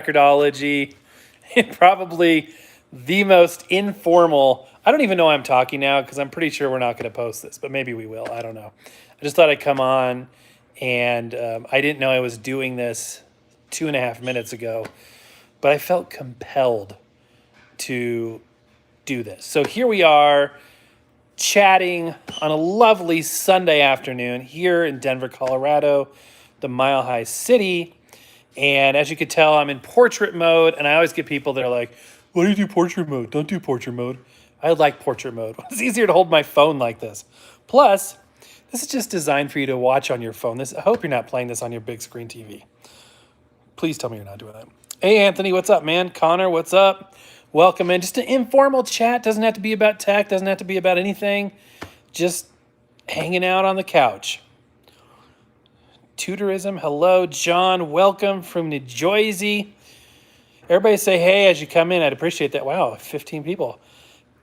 Record-ology, probably the most informal. I don't even know why I'm talking now because I'm pretty sure we're not going to post this, but maybe we will. I don't know. I just thought I'd come on, and I didn't know I was doing this 2.5 minutes ago, but I felt compelled to do this. So here we are chatting on a lovely Sunday afternoon here in Denver, Colorado, the Mile High City. And as you can tell, I'm in portrait mode, and I always get people that are like, why do you do portrait mode? Don't do portrait mode. I like portrait mode. It's easier to hold my phone like this. Plus, this is just designed for you to watch on your phone. I hope you're not playing this on your big screen TV. Please tell me you're not doing that. Hey, Anthony, what's up, man? Connor, what's up? Welcome in. Just an informal chat. Doesn't have to be about tech. Doesn't have to be about anything. Just hanging out on the couch. Tutorism, hello. John, welcome from New Jersey. Everybody say hey as you come in. I'd appreciate that. Wow, 15 people.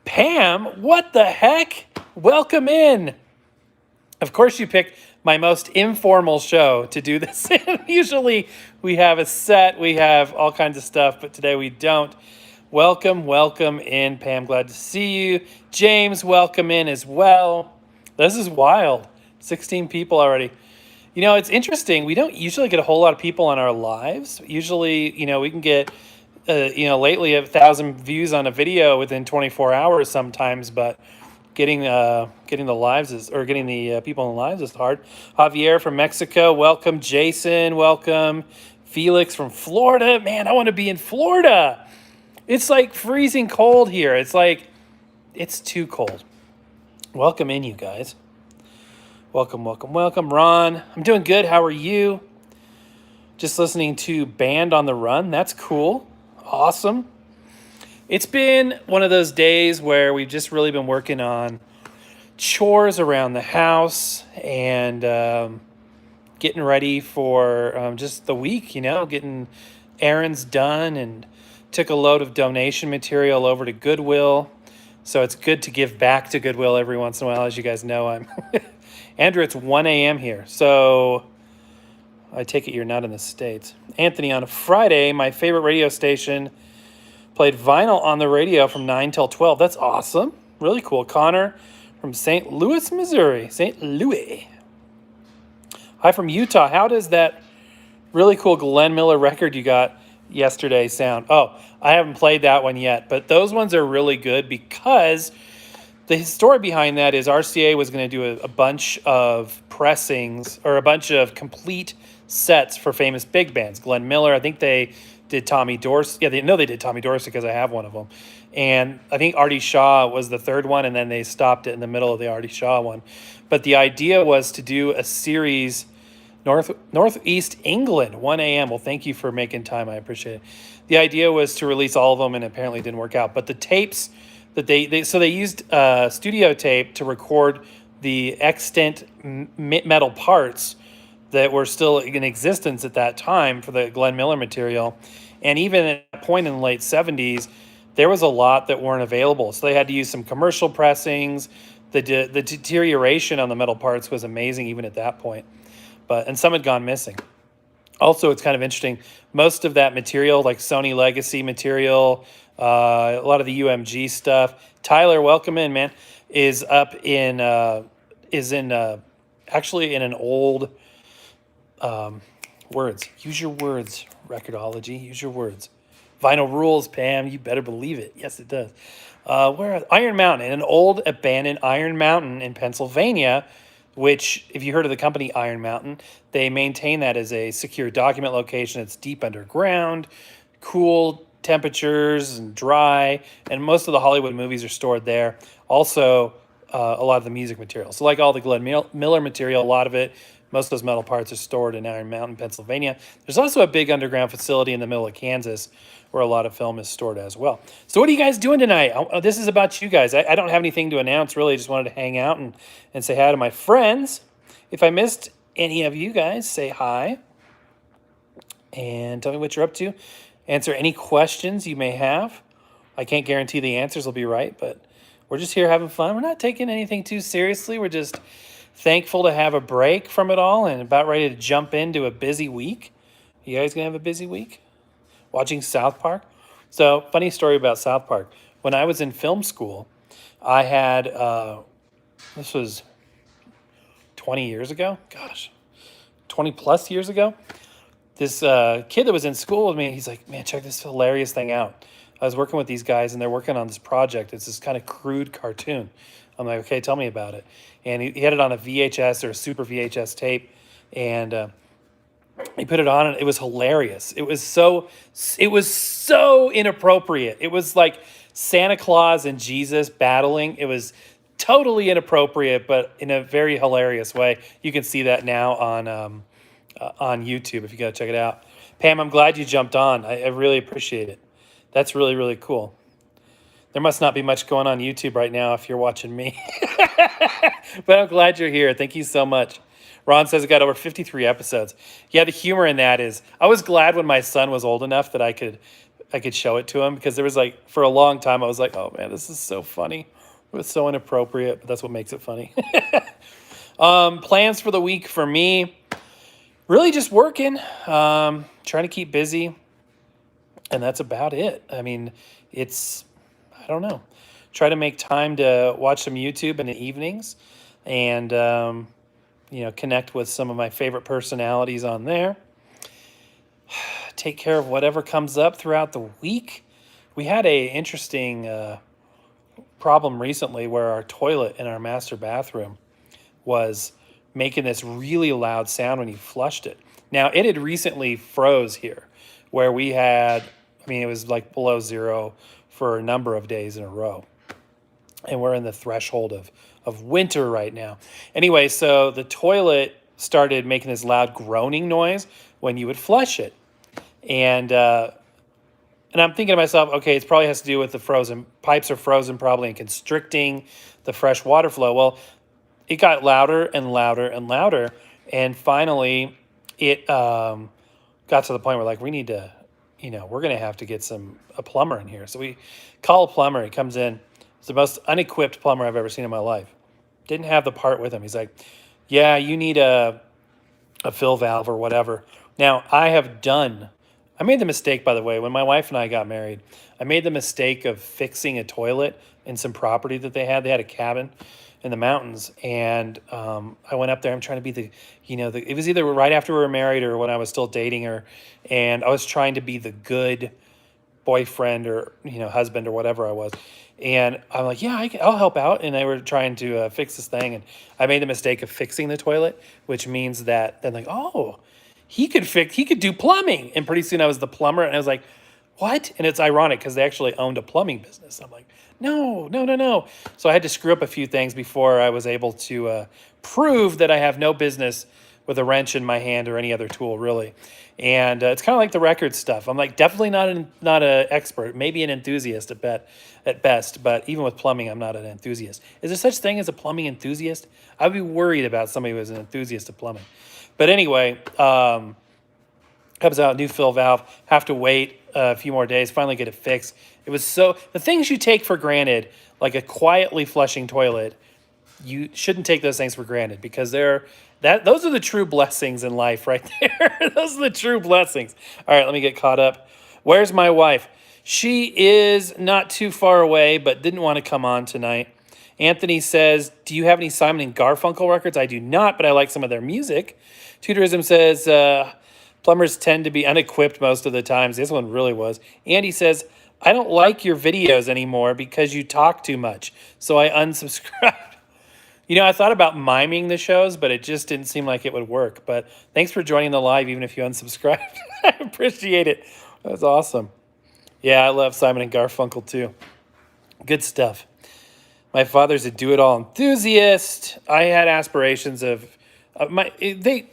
Pam, what the heck? Welcome in. Of course you picked my most informal show to do this. Usually we have a set, we have all kinds of stuff, but today we don't. Welcome in, Pam. Glad to see you. James, welcome in as well. This is wild. 16 people already. You know, it's interesting. We don't usually get a whole lot of people on our lives. Usually, we can get, lately 1,000 views on a video within 24 hours sometimes, but getting the people in the lives is hard. Javier from Mexico, welcome. Jason, welcome. Felix from Florida. Man, I want to be in Florida. It's like freezing cold here. It's too cold. Welcome in, you guys. Welcome. Ron, I'm doing good. How are you? Just listening to Band on the Run. That's cool. Awesome. It's been one of those days where we've just really been working on chores around the house and getting ready for just the week, getting errands done, and took a load of donation material over to Goodwill. So it's good to give back to Goodwill every once in a while. As you guys know, I'm Andrew, it's 1 a.m. here. So I take it you're not in the States. Anthony, on a Friday, my favorite radio station played vinyl on the radio from 9 till 12. That's awesome. Really cool. Connor from St. Louis, Missouri. St. Louis. Hi from Utah. How does that really cool Glenn Miller record you got yesterday sound? Oh, I haven't played that one yet, but those ones are really good because the story behind that is RCA was going to do a bunch of pressings or a bunch of complete sets for famous big bands. Glenn Miller, I think they did Tommy Dorsey. Yeah, they did Tommy Dorsey because I have one of them. And I think Artie Shaw was the third one, and then they stopped it in the middle of the Artie Shaw one. But the idea was to do a series Northeast England, 1 a.m. Well, thank you for making time. I appreciate it. The idea was to release all of them, and apparently it didn't work out. But the tapes that they used studio tape to record the extant metal parts that were still in existence at that time for the Glenn Miller material. And even at that point in the late 70s, there was a lot that weren't available. So they had to use some commercial pressings. The deterioration on the metal parts was amazing even at that point. And some had gone missing. Also, it's kind of interesting. Most of that material, like Sony Legacy material, a lot of the UMG stuff. Tyler, welcome in, man. Is actually in an old words. Use your words, Record-ology. Use your words. Vinyl rules, Pam. You better believe it. Yes, it does. Iron Mountain, an old abandoned Iron Mountain in Pennsylvania, which, if you heard of the company Iron Mountain, they maintain that as a secure document location. It's deep underground, cool temperatures and dry, and most of the Hollywood movies are stored there. Also, a lot of the music material. So like all the Glenn Miller material, a lot of it, most of those metal parts are stored in Iron Mountain, Pennsylvania. There's also a big underground facility in the middle of Kansas where a lot of film is stored as well. So what are you guys doing tonight? This is about you guys. I don't have anything to announce, really. I just wanted to hang out and say hi to my friends. If I missed any of you guys, say hi and tell me what you're up to. Answer any questions you may have. I can't guarantee the answers will be right, but we're just here having fun. We're not taking anything too seriously. We're just thankful to have a break from it all and about ready to jump into a busy week. You guys gonna have a busy week? watching South Park. So, funny story about South Park. When I was in film school, I had, this was 20 years ago. Gosh, 20 plus years ago. This kid that was in school with me, he's like, man, check this hilarious thing out. I was working with these guys and they're working on this project. It's this kind of crude cartoon. I'm like, okay, tell me about it. And he had it on a VHS or a super VHS tape. And he put it on and it was hilarious. It was so inappropriate. It was like Santa Claus and Jesus battling. It was totally inappropriate, but in a very hilarious way. You can see that now on YouTube if you go check it out. Pam, I'm glad you jumped on. I really appreciate it. That's really, really cool. There must not be much going on YouTube right now if you're watching me. But I'm glad you're here. Thank you so much. Ron says it got over 53 episodes. Yeah, the humor in that is, I was glad when my son was old enough that I could show it to him, because there was like, for a long time, I was like, oh man, this is so funny. It was so inappropriate, but that's what makes it funny. Plans for the week for me, really just working, trying to keep busy, and that's about it. I mean, I don't know. Try to make time to watch some YouTube in the evenings and, connect with some of my favorite personalities on there. Take care of whatever comes up throughout the week. We had a interesting problem recently where our toilet in our master bathroom was making this really loud sound when you flushed it. Now, it had recently froze here where we had, it was like below zero for a number of days in a row. And we're in the threshold of winter right now. Anyway, so the toilet started making this loud groaning noise when you would flush it. And I'm thinking to myself, okay, it probably has to do with the frozen pipes are frozen probably and constricting the fresh water flow. Well, it got louder and louder and louder. And finally, it got to the point where like, we need to, we're going to have to get a plumber in here. So we call a plumber. He comes in. It's the most unequipped plumber I've ever seen in my life. Didn't have the part with him. He's like, yeah, you need a fill valve or whatever. Now, I made the mistake, by the way, when my wife and I got married, I made the mistake of fixing a toilet in some property that they had. They had a cabin in the mountains, and I went up there. I'm trying to be it was either right after we were married or when I was still dating her, and I was trying to be the good boyfriend or husband or whatever I was. And I'm like, yeah, I'll help out. And they were trying to fix this thing, and I made the mistake of fixing the toilet, which means that then like, oh, he could do plumbing. And pretty soon I was the plumber, and I was like, what? And it's ironic because they actually owned a plumbing business. I'm like, no. So I had to screw up a few things before I was able to prove that I have no business with a wrench in my hand or any other tool, really. And it's kind of like the record stuff. I'm like, definitely not an expert, maybe an enthusiast at best. But even with plumbing, I'm not an enthusiast. Is there such thing as a plumbing enthusiast? I'd be worried about somebody who is an enthusiast of plumbing. But anyway, comes out, new fill valve. Have to wait a few more days, finally get it fixed. It was the things you take for granted, like a quietly flushing toilet, you shouldn't take those things for granted, because those are the true blessings in life right there. Those are the true blessings. All right, let me get caught up. Where's my wife? She is not too far away, but didn't want to come on tonight. Anthony says, do you have any Simon and Garfunkel records? I do not, but I like some of their music. Tutorism says, plumbers tend to be unequipped most of the times. This one really was. Andy says, I don't like your videos anymore because you talk too much, so I unsubscribed. I thought about miming the shows, but it just didn't seem like it would work. But thanks for joining the live, even if you unsubscribed. I appreciate it. That was awesome. Yeah, I love Simon and Garfunkel too. Good stuff. My father's a do-it-all enthusiast. I had aspirations of the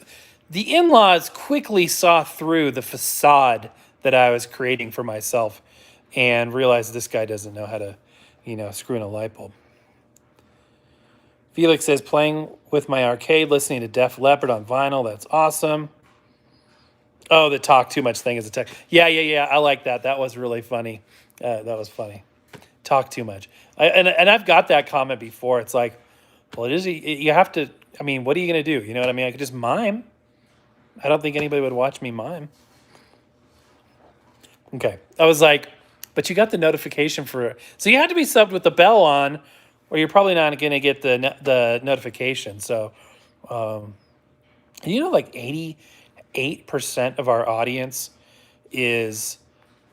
in-laws quickly saw through the facade that I was creating for myself and realized this guy doesn't know how to, screw in a light bulb. Felix says, playing with my arcade, listening to Def Leppard on vinyl. That's awesome. Oh, the talk too much thing is a tech. Yeah. I like that. That was really funny. That was funny. Talk too much. And I've got that comment before. It's like, well, you have to, what are you going to do? You know what I mean? I could just mime. I don't think anybody would watch me mime. Okay. I was like, but you got the notification for it. So you had to be subbed with the bell on, or you're probably not going to get the notification. So, like 88% of our audience is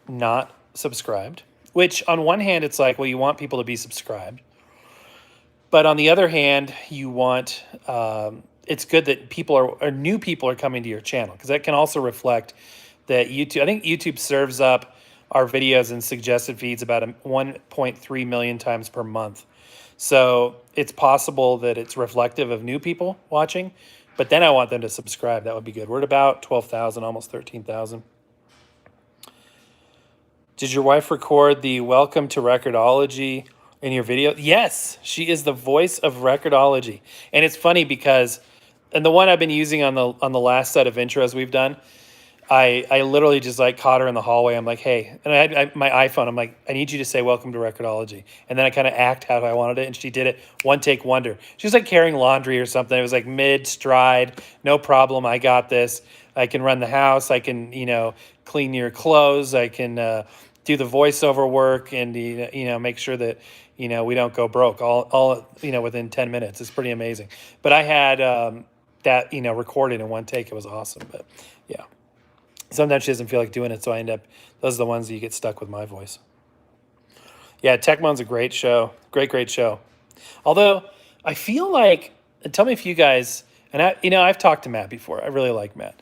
not subscribed, which on one hand, it's like, well, you want people to be subscribed. But on the other hand, you want, it's good that new people are coming to your channel, because that can also reflect that I think YouTube serves up our videos and suggested feeds about 1.3 million times per month. So it's possible that it's reflective of new people watching, but then I want them to subscribe. That would be good. We're at about 12,000, almost 13,000. Did your wife record the welcome to Record-ology in your video? Yes, she is the voice of Record-ology. And it's funny because, and the one I've been using on the last set of intros we've done, I literally just like caught her in the hallway. I'm like, hey, and I had my iPhone. I'm like, I need you to say welcome to Record-ology. And then I kind of act how I wanted it. And she did it. One take wonder. She was like carrying laundry or something. It was like mid stride. No problem. I got this. I can run the house. I can, clean your clothes. I can do the voiceover work and, make sure that, we don't go broke all within 10 minutes. It's pretty amazing. But I had that, recorded in one take. It was awesome. But yeah. Sometimes she doesn't feel like doing it, so those are the ones that you get stuck with my voice. Yeah, Techmon's a great show. Great show. Although, I feel like, and tell me if you guys, and I've talked to Matt before. I really like Matt.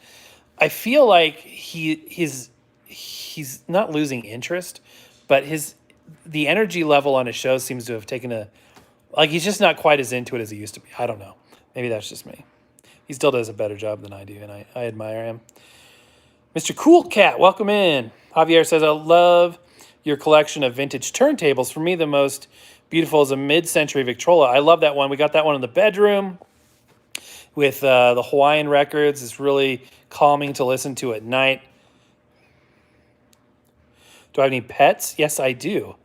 I feel like he's not losing interest, but the energy level on his show seems to have taken he's just not quite as into it as he used to be. I don't know. Maybe that's just me. He still does a better job than I do, and I admire him. Mr. Cool Cat, welcome in. Javier says, I love your collection of vintage turntables. For me, the most beautiful is a mid-century Victrola. I love that one. We got that one in the bedroom with the Hawaiian records. It's really calming to listen to at night. Do I have any pets? Yes, I do.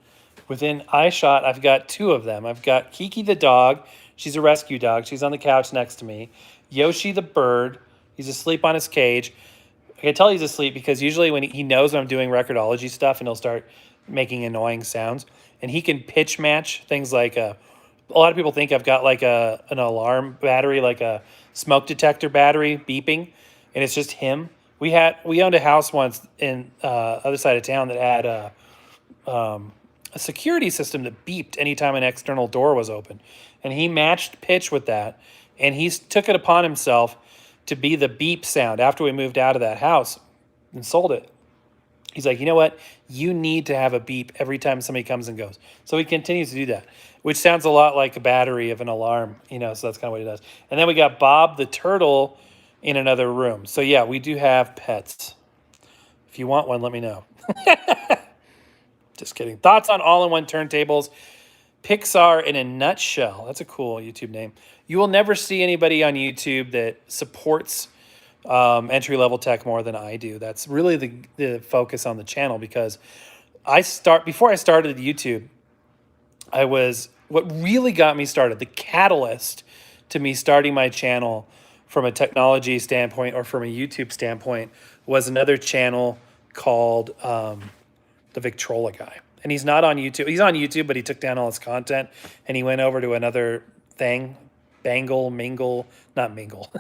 Within eyeshot, I've got two of them. I've got Kiki the dog. She's a rescue dog. She's on the couch next to me. Yoshi the bird. He's asleep on his cage. I can tell he's asleep because usually when he knows I'm doing Record-ology stuff, and he'll start making annoying sounds. And he can pitch match things like a lot of people think I've got like an alarm battery, like a smoke detector battery beeping, and it's just him. We owned a house once in other side of town that had a security system that beeped anytime an external door was open, and he matched pitch with that, and he took it upon himself to be the beep sound after we moved out of that house and sold it. He's like, you know what? You need to have a beep every time somebody comes and goes. So he continues to do that, which sounds a lot like a battery of an alarm, so that's kind of what he does. And then we got Bob the turtle in another room. So yeah, we do have pets. If you want one, let me know. Just kidding. Thoughts on all-in-one turntables? Pixar in a nutshell. That's a cool YouTube name. You will never see anybody on YouTube that supports entry-level tech more than I do. That's really the focus on the channel, because before I started YouTube, what really got me started, the catalyst to me starting my channel from a technology standpoint or from a YouTube standpoint, was another channel called The Victrola Guy. And he's not on YouTube. He's on YouTube, but he took down all his content and he went over to another thing, not Mingle.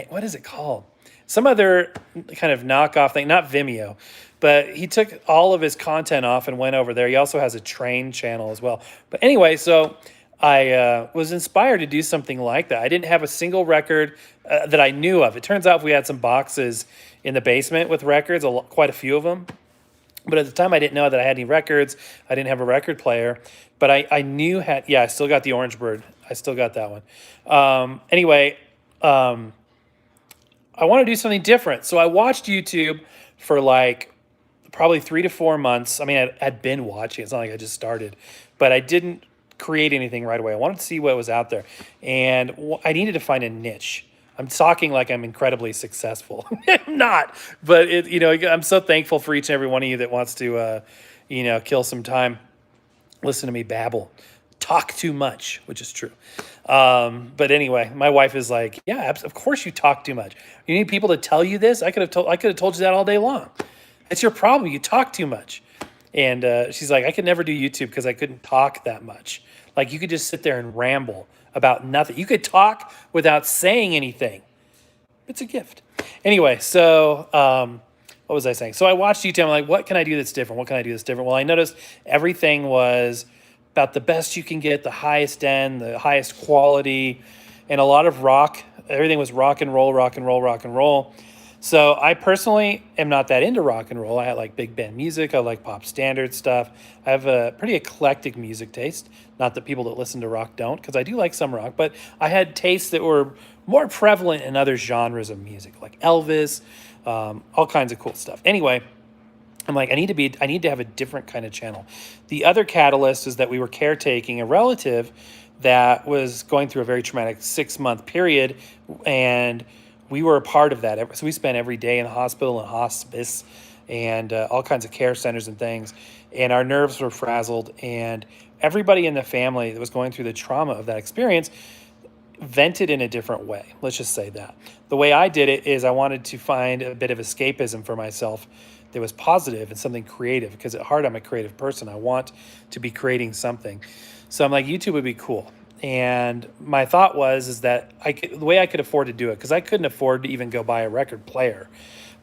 What is it called? Some other kind of knockoff thing, not Vimeo, but he took all of his content off and went over there. He also has a train channel as well. But anyway, so I was inspired to do something like that. I didn't have a single record that I knew of. It turns out we had some boxes in the basement with records, quite a few of them. But at the time, I didn't know that I had any records. I didn't have a record player. But I knew I still got the Orange Bird. I still got that one. Anyway, I want to do something different. So I watched YouTube for like probably 3 to 4 months. I mean, I'd been watching. It's not like I just started. But I didn't create anything right away. I wanted to see what was out there. And I needed to find a niche. I'm talking like I'm incredibly successful. I'm not, but I'm so thankful for each and every one of you that wants to, kill some time, listen to me babble, talk too much, which is true. But anyway, my wife is like, yeah, of course you talk too much. You need people to tell you this. I could have told you that all day long. It's your problem. You talk too much. And she's like, I could never do YouTube because I couldn't talk that much. Like you could just sit there and ramble about nothing. You could talk without saying anything. It's a gift. Anyway, so what was I saying? So I watched YouTube. I'm like, what can I do that's different? What can I do that's different? Well, I noticed everything was about the best you can get, the highest end, the highest quality, and a lot of rock. Everything was rock and roll, rock and roll, rock and roll. So I personally am not that into rock and roll. I like big band music. I like pop standard stuff. I have a pretty eclectic music taste. Not that people that listen to rock don't, because I do like some rock, but I had tastes that were more prevalent in other genres of music, like Elvis, all kinds of cool stuff. Anyway, I'm like, I need to have a different kind of channel. The other catalyst is that we were caretaking a relative that was going through a very traumatic 6-month period, and we were a part of that. So we spent every day in the hospital and hospice and all kinds of care centers and things. And our nerves were frazzled, and everybody in the family that was going through the trauma of that experience vented in a different way. Let's just say that. The way I did it is I wanted to find a bit of escapism for myself that was positive and something creative, because at heart I'm a creative person. I want to be creating something. So I'm like, YouTube would be cool. And my thought is that the way I could afford to do it, because I couldn't afford to even go buy a record player.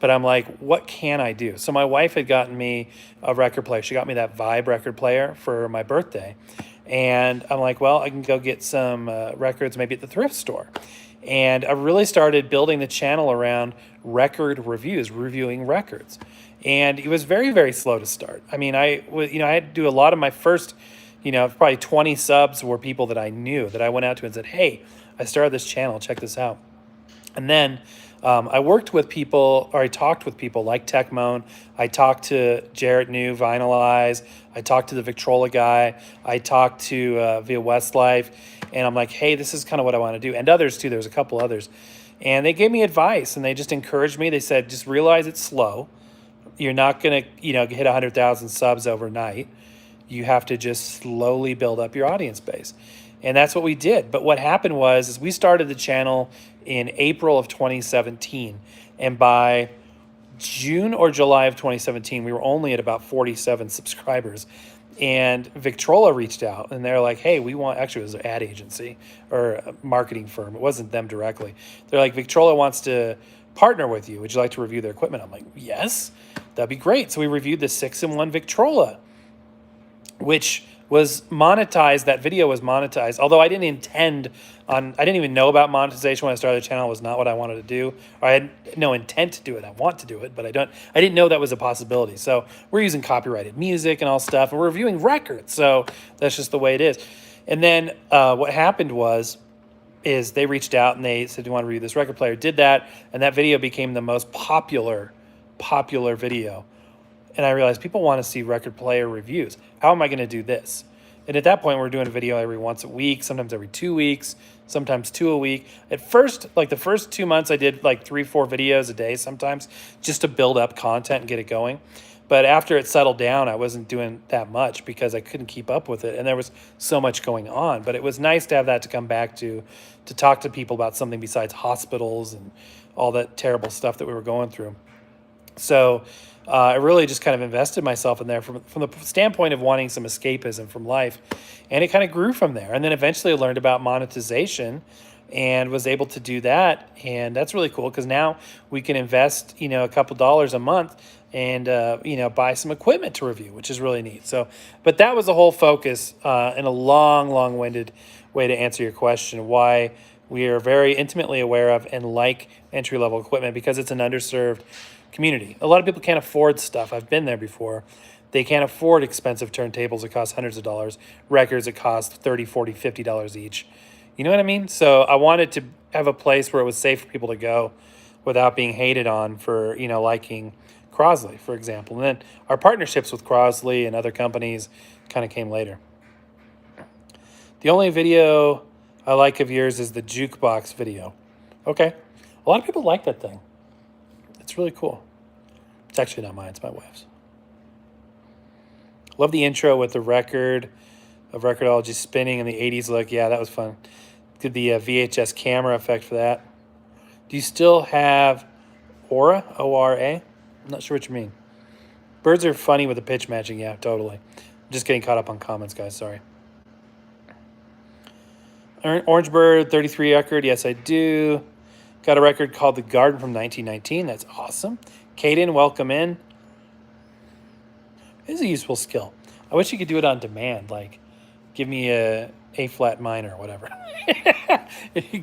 But I'm like, what can I do? So my wife had gotten me a record player. She got me that Vibe record player for my birthday. And I'm like, well, I can go get some records maybe at the thrift store. And I really started building the channel around record reviews, reviewing records. And it was very, very slow to start. I mean, I had to do a lot of my first, probably 20 subs were people that I knew, that I went out to and said, hey, I started this channel, check this out. And then I worked with people, or I talked with people like Techmoan. I talked to Jarrett New, Vinylize. I talked to the Victrola guy. I talked to via Westlife. And I'm like, hey, this is kind of what I want to do. And others too, there's a couple others. And they gave me advice, and they just encouraged me. They said, just realize it's slow. You're not going to, hit 100,000 subs overnight. You have to just slowly build up your audience base. And that's what we did. But what happened is we started the channel in April of 2017. And by June or July of 2017, we were only at about 47 subscribers. And Victrola reached out, and they're like, hey, actually it was an ad agency or a marketing firm. It wasn't them directly. They're like, Victrola wants to partner with you. Would you like to review their equipment? I'm like, yes, that'd be great. So we reviewed the 6-in-1 Victrola, which was monetized. That video was monetized, although I didn't even know about monetization when I started the channel. It was not what I wanted to do, or I had no intent to do it. I want to do it, but I didn't know that was a possibility. So we're using copyrighted music and all stuff, and we're reviewing records. So that's just the way it is. And then what happened is they reached out and they said, do you want to review this record player? Did that, and that video became the most popular video. And I realized people want to see record player reviews. How am I going to do this? And at that point, we're doing a video every once a week, sometimes every 2 weeks, sometimes 2 a week. At first, like the first 2 months, I did like 3-4 videos a day sometimes, just to build up content and get it going. But after it settled down, I wasn't doing that much because I couldn't keep up with it. And there was so much going on. But it was nice to have that to come back to talk to people about something besides hospitals and all that terrible stuff that we were going through. So I really just kind of invested myself in there from the standpoint of wanting some escapism from life. And it kind of grew from there. And then eventually I learned about monetization and was able to do that. And that's really cool because now we can invest, a couple dollars a month and, buy some equipment to review, which is really neat. So, but that was the whole focus in a long-winded way to answer your question, why we are very intimately aware of and like entry-level equipment, because it's an underserved community. A lot of people can't afford stuff. I've been there before. They can't afford expensive turntables that cost hundreds of dollars, records that cost $30, $40, $50 each. You know what I mean? So I wanted to have a place where it was safe for people to go without being hated on for, liking Crosley, for example. And then our partnerships with Crosley and other companies kind of came later. The only video I like of yours is the jukebox video. Okay. A lot of people like that thing. It's really cool. It's actually not mine. It's my wife's. Love the intro with the record of Record-ology spinning in the 80s look. Yeah, that was fun. Did the VHS camera effect for that. Do you still have Aura? O-R-A? I'm not sure what you mean. Birds are funny with the pitch matching. Yeah, totally. Just getting caught up on comments, guys. Sorry. Orange Bird, 33 record. Yes, I do. Got a record called The Garden from 1919. That's awesome. Caden, welcome in. It is a useful skill. I wish you could do it on demand. Like, give me a flat minor or whatever.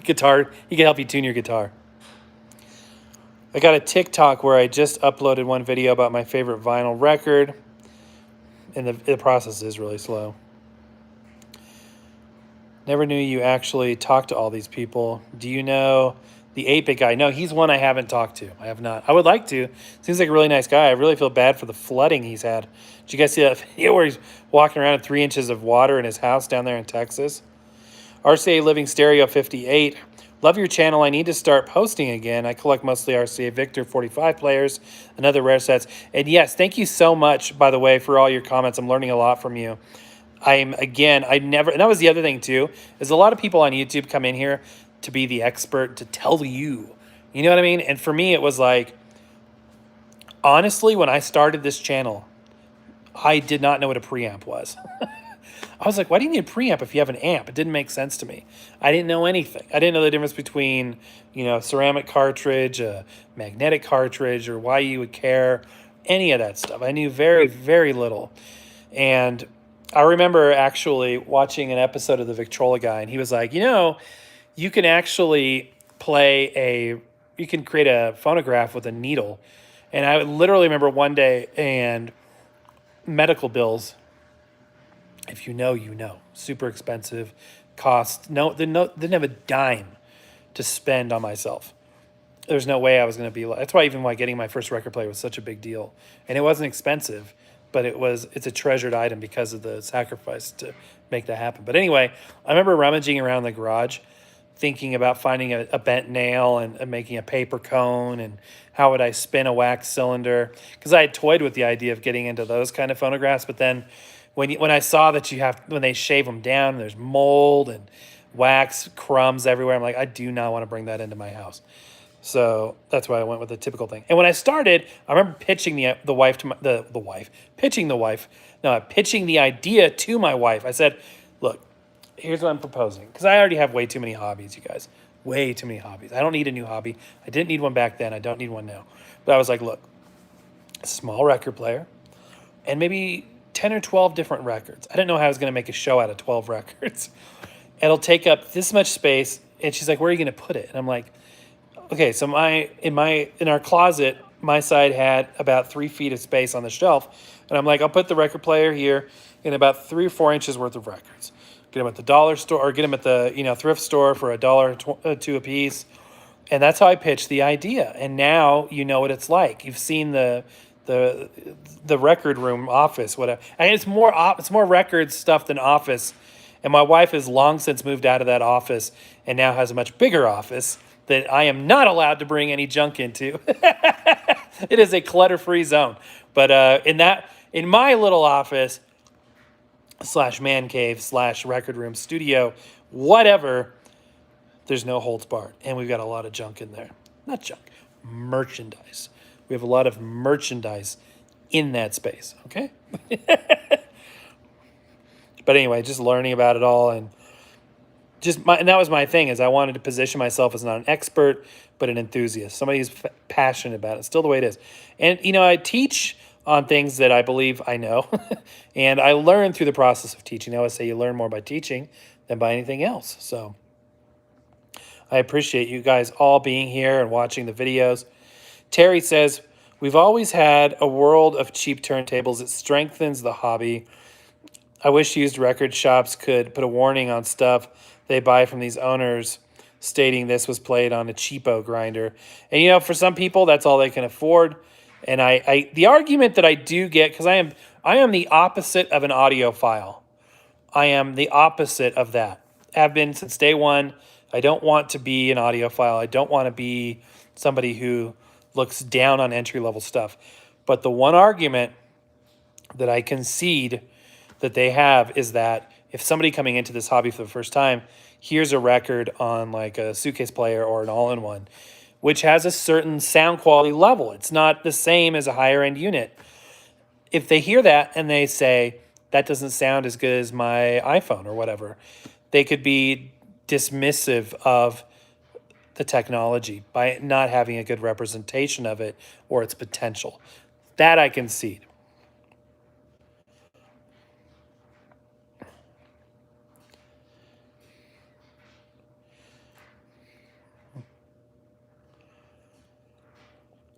Guitar. He can help you tune your guitar. I got a TikTok where I just uploaded one video about my favorite vinyl record. And the process is really slow. Never knew you actually talked to all these people. Do you know the 8-bit guy? No, he's one I haven't talked to. I have not. I would like to. Seems like a really nice guy. I really feel bad for the flooding he's had. Did you guys see that video where he's walking around in 3 inches of water in his house down there in Texas? RCA Living Stereo 58. Love your channel. I need to start posting again. I collect mostly RCA Victor 45 players and other rare sets. And yes, thank you so much, by the way, for all your comments. I'm learning a lot from you. And that was the other thing too, is a lot of people on YouTube come in here to be the expert, to tell you know what I mean? And for me, it was like, honestly, when I started this channel, I did not know what a preamp was. I was like, why do you need a preamp if you have an amp? It didn't make sense to me. I didn't know anything. I didn't know the difference between, ceramic cartridge, a magnetic cartridge, or why you would care, any of that stuff. I knew very, very little. And I remember actually watching an episode of the Victrola guy, and he was like, you can actually you can create a phonograph with a needle. And I literally remember one day, and medical bills, if you know, super expensive, didn't have a dime to spend on myself. There's no way I was going to be like, that's why even getting my first record player was such a big deal. And it wasn't expensive, but it's a treasured item because of the sacrifice to make that happen. But anyway, I remember rummaging around the garage, thinking about finding a bent nail and making a paper cone, and how would I spin a wax cylinder, because I had toyed with the idea of getting into those kind of phonographs. But then when I saw that when they shave them down, there's mold and wax crumbs everywhere, I'm like, I do not want to bring that into my house. So that's why I went with the typical thing. And when I started, I remember pitching pitching the idea to my wife. I said, look, here's what I'm proposing. Because I already have way too many hobbies, you guys. Way too many hobbies. I don't need a new hobby. I didn't need one back then. I don't need one now. But I was like, look, a small record player and maybe 10 or 12 different records. I didn't know how I was going to make a show out of 12 records. It'll take up this much space. And she's like, where are you going to put it? And I'm like, okay, so in our closet, my side had about 3 feet of space on the shelf. And I'm like, I'll put the record player here in about 3 or 4 inches worth of records. Get them at the dollar store, or get them at the thrift store for $1.02 a piece. And that's how I pitched the idea. And now you know what it's like. You've seen the record room, office, whatever. And it's more record stuff than office. And my wife has long since moved out of that office and now has a much bigger office that I am not allowed to bring any junk into. It is a clutter-free zone. But in my little office / man cave / record room studio, whatever, there's no holds barred. And we've got a lot of junk in there. Not junk, merchandise. We have a lot of merchandise in that space, okay? But anyway, just learning about it all, and that was my thing, is I wanted to position myself as not an expert, but an enthusiast, somebody who's passionate about it. Still the way it is. And, I teach on things that I believe I know, and I learn through the process of teaching. I always say you learn more by teaching than by anything else. So I appreciate you guys all being here and watching the videos. Terry says, we've always had a world of cheap turntables. It strengthens the hobby. I wish used record shops could put a warning on stuff they buy from these owners stating this was played on a cheapo grinder. And, for some people, that's all they can afford. And the argument that I do get, because I am the opposite of an audiophile. I am the opposite of that. Have been since day one. I don't want to be an audiophile. I don't want to be somebody who looks down on entry-level stuff. But the one argument that I concede that they have is that if somebody coming into this hobby for the first time hears a record on like a suitcase player or an all-in-one, which has a certain sound quality level, it's not the same as a higher-end unit. if they hear that and they say, that doesn't sound as good as my iPhone or whatever, they could be dismissive of the technology by not having a good representation of it or its potential. That I concede.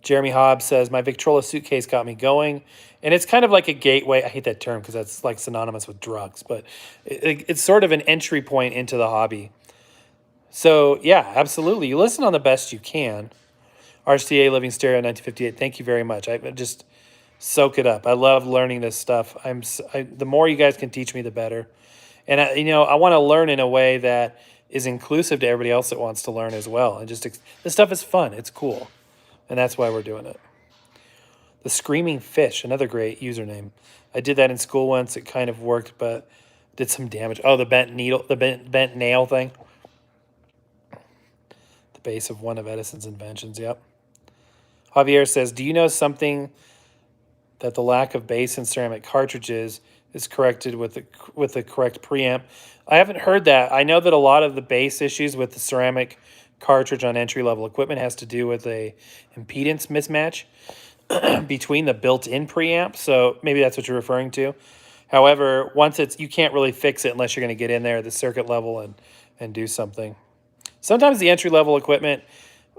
Jeremy Hobbs says, my Victrola suitcase got me going. And it's kind of like a gateway. I hate that term because that's like synonymous with drugs, but it's sort of an entry point into the hobby. So, yeah, absolutely. You listen on the best you can. RCA Living Stereo 1958, thank you very much. I just soak it up. I love learning this stuff. The more you guys can teach me, the better. And, I want to learn in a way that is inclusive to everybody else that wants to learn as well. And just this stuff is fun. It's cool. And that's why we're doing it. The Screaming Fish, another great username. I did that in school once. It kind of worked, but did some damage. Oh, the bent nail thing. The base of one of Edison's inventions, yep. Javier says, do you know something that the lack of bass in ceramic cartridges is corrected with the correct preamp? I haven't heard that. I know that a lot of the bass issues with the ceramic cartridge on entry-level equipment has to do with a impedance mismatch between the built-in preamp. So maybe that's what you're referring to. However, once you can't really fix it unless you're going to get in there at the circuit level and do something. Sometimes the entry-level equipment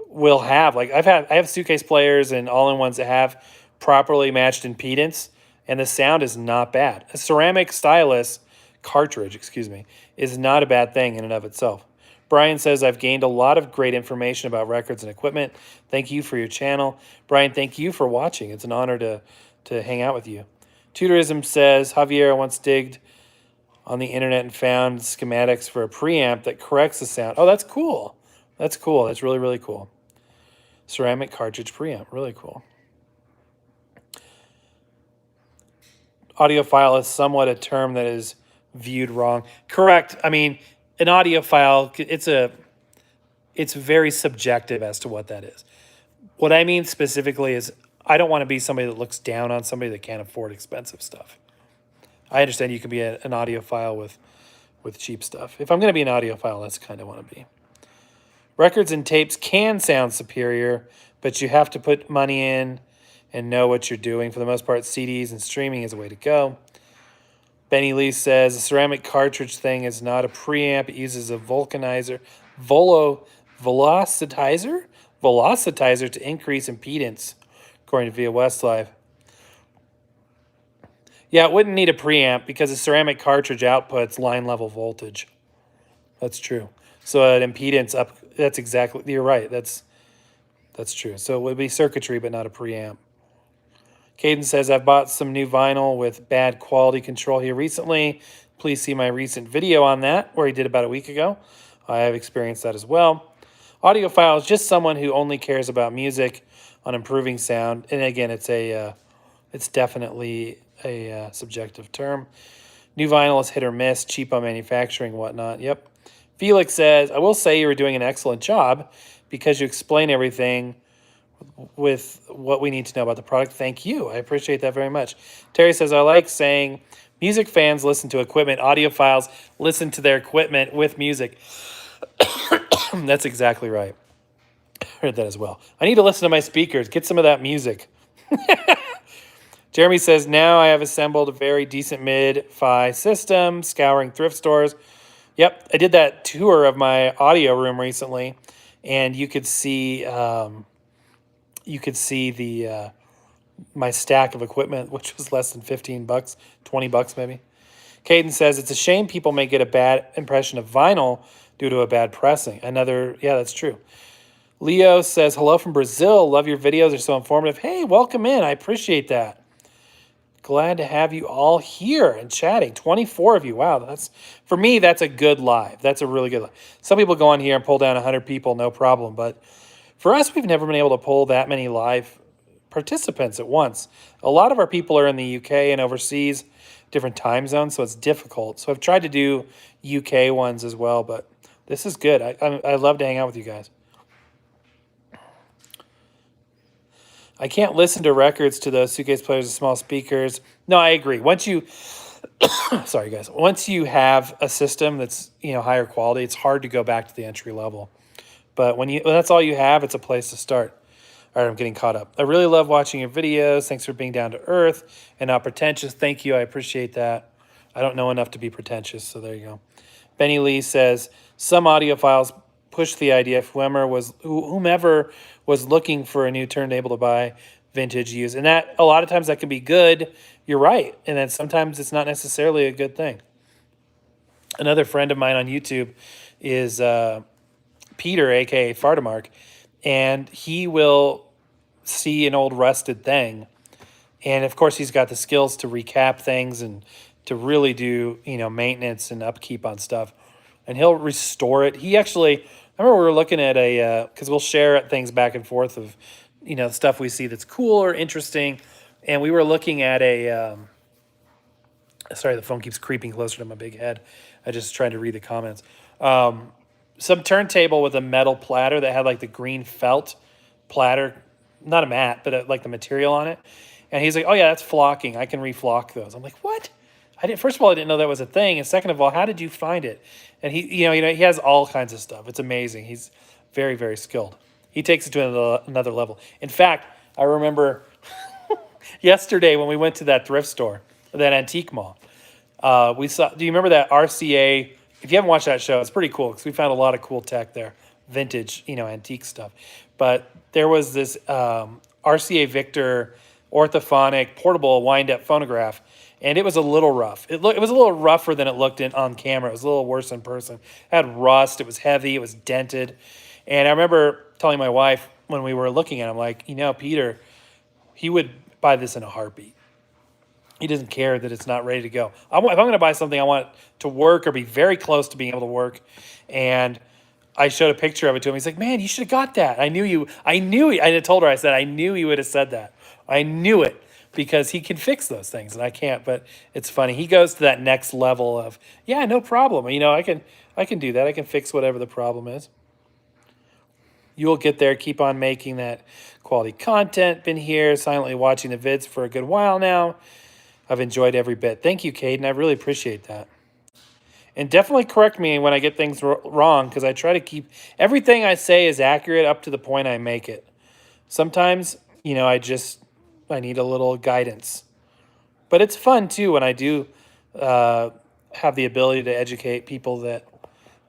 will have, like I have suitcase players and all-in-ones that have properly matched impedance, and the sound is not bad. A ceramic stylus cartridge, is not a bad thing in and of itself. Brian says, I've gained a lot of great information about records and equipment. Thank you for your channel. Brian, thank you for watching. It's an honor to hang out with you. Tutorism says, Javier once digged on the internet and found schematics for a preamp that corrects the sound. Oh, that's cool. That's cool. That's really, really cool. Ceramic cartridge preamp. Really cool. Audiophile is somewhat a term that is viewed wrong. Correct. I mean, an audiophile, it's very subjective as to what that is. What I mean specifically is I don't want to be somebody that looks down on somebody that can't afford expensive stuff. I understand you can be an audiophile with cheap stuff. If I'm going to be an audiophile, that's the kind I want to be. Records and tapes can sound superior, but you have to put money in and know what you're doing. For the most part, CDs and streaming is a way to go. Benny Lee says, the ceramic cartridge thing is not a preamp. It uses a velocitizer to increase impedance, according to Via Westlife. Yeah, it wouldn't need a preamp because a ceramic cartridge outputs line level voltage. That's true. So an impedance up, that's exactly, you're right. That's true. So it would be circuitry, but not a preamp. Caden says, I've bought some new vinyl with bad quality control here recently. Please see my recent video on that, where he did about a week ago. I have experienced that as well. Audiophile is just someone who only cares about music on improving sound. And again, it's definitely a subjective term. New vinyl is hit or miss, cheap on manufacturing, whatnot. Yep. Felix says, I will say you were doing an excellent job because you explain everything with what we need to know about the product. Thank you. I appreciate that very much. Terry says, I like saying music fans listen to equipment. Audiophiles listen to their equipment with music. That's exactly right. I heard that as well. I need to listen to my speakers. Get some of that music. Jeremy says, now I have assembled a very decent mid-fi system, scouring thrift stores. Yep, I did that tour of my audio room recently, and you could see the my stack of equipment, which was less than $15, $20 maybe. Caden says, it's a shame people may get a bad impression of vinyl due to a bad pressing. Yeah, that's true. Leo says, hello from Brazil. Love your videos. They're so informative. Hey, welcome in. I appreciate that. Glad to have you all here and chatting. 24 of you. Wow, for me, that's a good live. That's a really good live. Some people go on here and pull down 100 people, no problem. But for us, we've never been able to pull that many live participants at once. A lot of our people are in the UK and overseas, different time zones, so it's difficult. So I've tried to do UK ones as well, but this is good. I love to hang out with you guys. I can't listen to records to those suitcase players with small speakers. No, I agree. Once you, sorry guys, once you have a system that's higher quality, it's hard to go back to the entry level. But when that's all you have, it's a place to start. All right, I'm getting caught up. I really love watching your videos. Thanks for being down to earth and not pretentious. Thank you. I appreciate that. I don't know enough to be pretentious, so there you go. Benny Lee says, some audiophiles push the idea if whomever was looking for a new turntable to buy vintage use. And that a lot of times that can be good. You're right. And then sometimes it's not necessarily a good thing. Another friend of mine on YouTube is Peter, aka Fardamark, and he will see an old rusted thing, and of course he's got the skills to recap things and to really do maintenance and upkeep on stuff, and he'll restore it. He actually, I remember we were looking at because we'll share things back and forth of stuff we see that's cool or interesting, and we were looking at sorry, the phone keeps creeping closer to my big head. I just tried to read the comments. Some turntable with a metal platter that had like the green felt platter, not a mat, but like the material on it. And he's like, oh yeah, that's flocking. I can reflock those. I'm like, what? First of all, I didn't know that was a thing. And second of all, how did you find it? And he has all kinds of stuff. It's amazing. He's very, very skilled. He takes it to another level. In fact, I remember yesterday when we went to that thrift store, that antique mall, we saw, do you remember that RCA? If you haven't watched that show, it's pretty cool because we found a lot of cool tech there, vintage, antique stuff. But there was this RCA Victor orthophonic portable wind-up phonograph, and it was a little rough. It was a little rougher than it looked on camera. It was a little worse in person. It had rust. It was heavy. It was dented. And I remember telling my wife when we were looking at it, I'm like, Peter, he would buy this in a heartbeat. He doesn't care that it's not ready to go. If I'm going to buy something, I want it to work or be very close to being able to work. And I showed a picture of it to him. He's like, man, you should have got that. I knew I told her, I said, I knew you would have said that. I knew it because he can fix those things and I can't. But it's funny. He goes to that next level of, yeah, no problem. I can do that. I can fix whatever the problem is. You'll get there. Keep on making that quality content. Been here silently watching the vids for a good while now. I've enjoyed every bit. Thank you, Caden. I really appreciate that. And definitely correct me when I get things wrong because I try to keep everything I say is accurate up to the point I make it. Sometimes, I need a little guidance. But it's fun, too, when I do have the ability to educate people that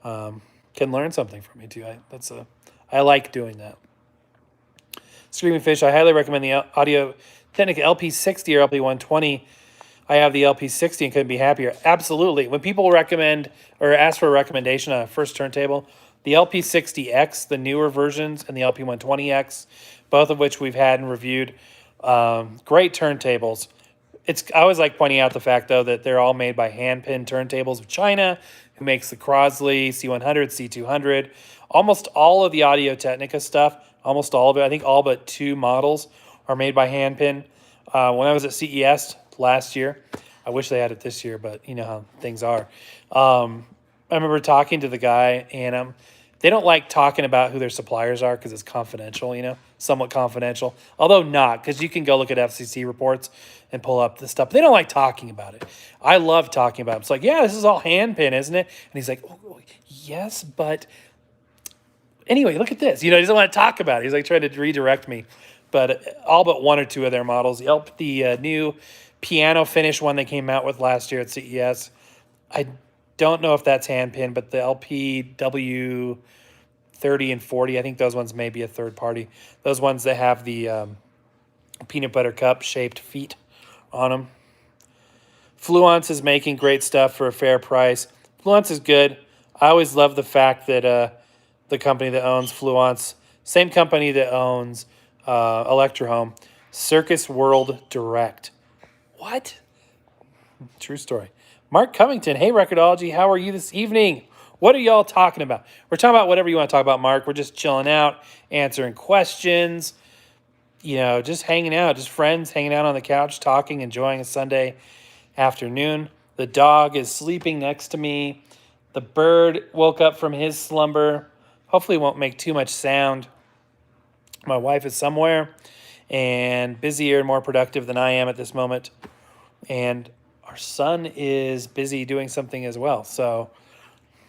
can learn something from me, too. I like doing that. Screaming Fish, I highly recommend the Audio-Technica LP60 or LP120. I have the LP60 and couldn't be happier. Absolutely. When people recommend or ask for a recommendation on a first turntable, the LP60X, the newer versions, and the LP120X, both of which we've had and reviewed, great turntables. I always like pointing out the fact, though, that they're all made by hand-pin turntables of China, who makes the Crosley C100, C200. Almost all of the Audio-Technica stuff, almost all of it, I think all but 2 models are made by hand-pin. When I was at CES last year, I wish they had it this year, but you know how things are. I remember talking to the guy, and they don't like talking about who their suppliers are because it's confidential, somewhat confidential. Although not, because you can go look at FCC reports and pull up the stuff. They don't like talking about it. I love talking about it. It's like, yeah, this is all hand-pin, isn't it? And he's like, oh, yes, but anyway, look at this. He doesn't want to talk about it. He's like trying to redirect me. But all but 1 or 2 of their models. The new piano finish one they came out with last year at CES. I don't know if that's hand-pin, but the LPW 30 and 40, I think those ones may be a third party. Those ones that have the peanut butter cup shaped feet on them. Fluence is making great stuff for a fair price. Fluence is good. I always love the fact that the company that owns Fluence, same company that owns Electrohome, Circus World Direct. What? True story. Mark Covington, hey Record-ology, how are you this evening? What are y'all talking about? We're talking about whatever you want to talk about, Mark. We're just chilling out, answering questions, just hanging out, just friends hanging out on the couch, talking, enjoying a Sunday afternoon. The dog is sleeping next to me. The bird woke up from his slumber. Hopefully won't make too much sound. My wife is somewhere. and busier and more productive than I am at this moment. And our son is busy doing something as well. So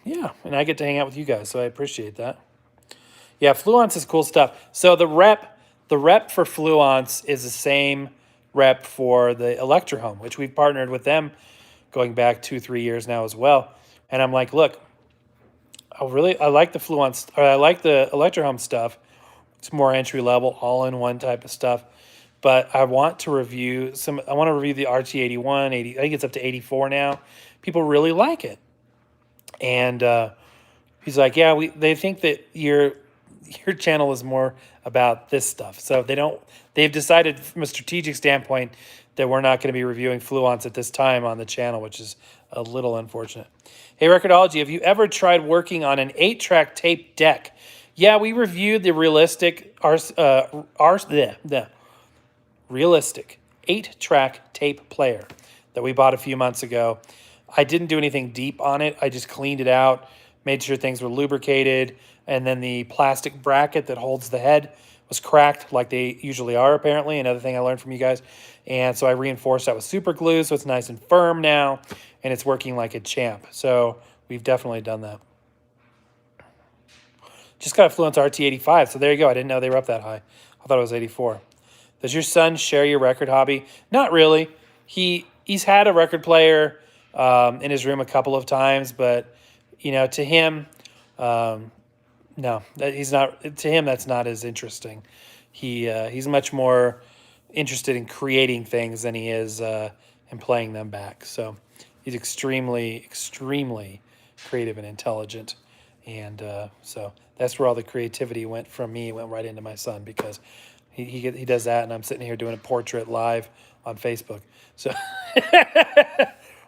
yeah, and I get to hang out with you guys, so I appreciate that. Yeah, Fluence is cool stuff. So the rep for Fluence is the same rep for the Electrohome, which we've partnered with them going back 2-3 years now as well. And I'm like, look, I like the Fluence, or I like the Electrohome stuff. It's more entry level, all in one type of stuff. But I want to review I want to review the RT81, 80. I think it's up to 84 now. People really like it, and he's like, yeah, they think that your channel is more about this stuff. So they've decided from a strategic standpoint that we're not going to be reviewing Fluence at this time on the channel, which is a little unfortunate. Hey, Record-ology, have you ever tried working on an 8-track tape deck? Yeah, we reviewed the realistic 8-track tape player that we bought a few months ago. I didn't do anything deep on it. I just cleaned it out, made sure things were lubricated, and then the plastic bracket that holds the head was cracked like they usually are, apparently. Another thing I learned from you guys. And so I reinforced that with super glue, so it's nice and firm now, and it's working like a champ. So we've definitely done that. Just got a Fluence RT85, so there you go. I didn't know they were up that high. I thought it was 84. Does your son share your record hobby? Not really. He's had a record player in his room a couple of times, but to him, no, he's not. To him, that's not as interesting. He's much more interested in creating things than he is in playing them back. So he's extremely, extremely creative and intelligent, and so that's where all the creativity went from me. It went right into my son because he does that, and I'm sitting here doing a portrait live on Facebook. So,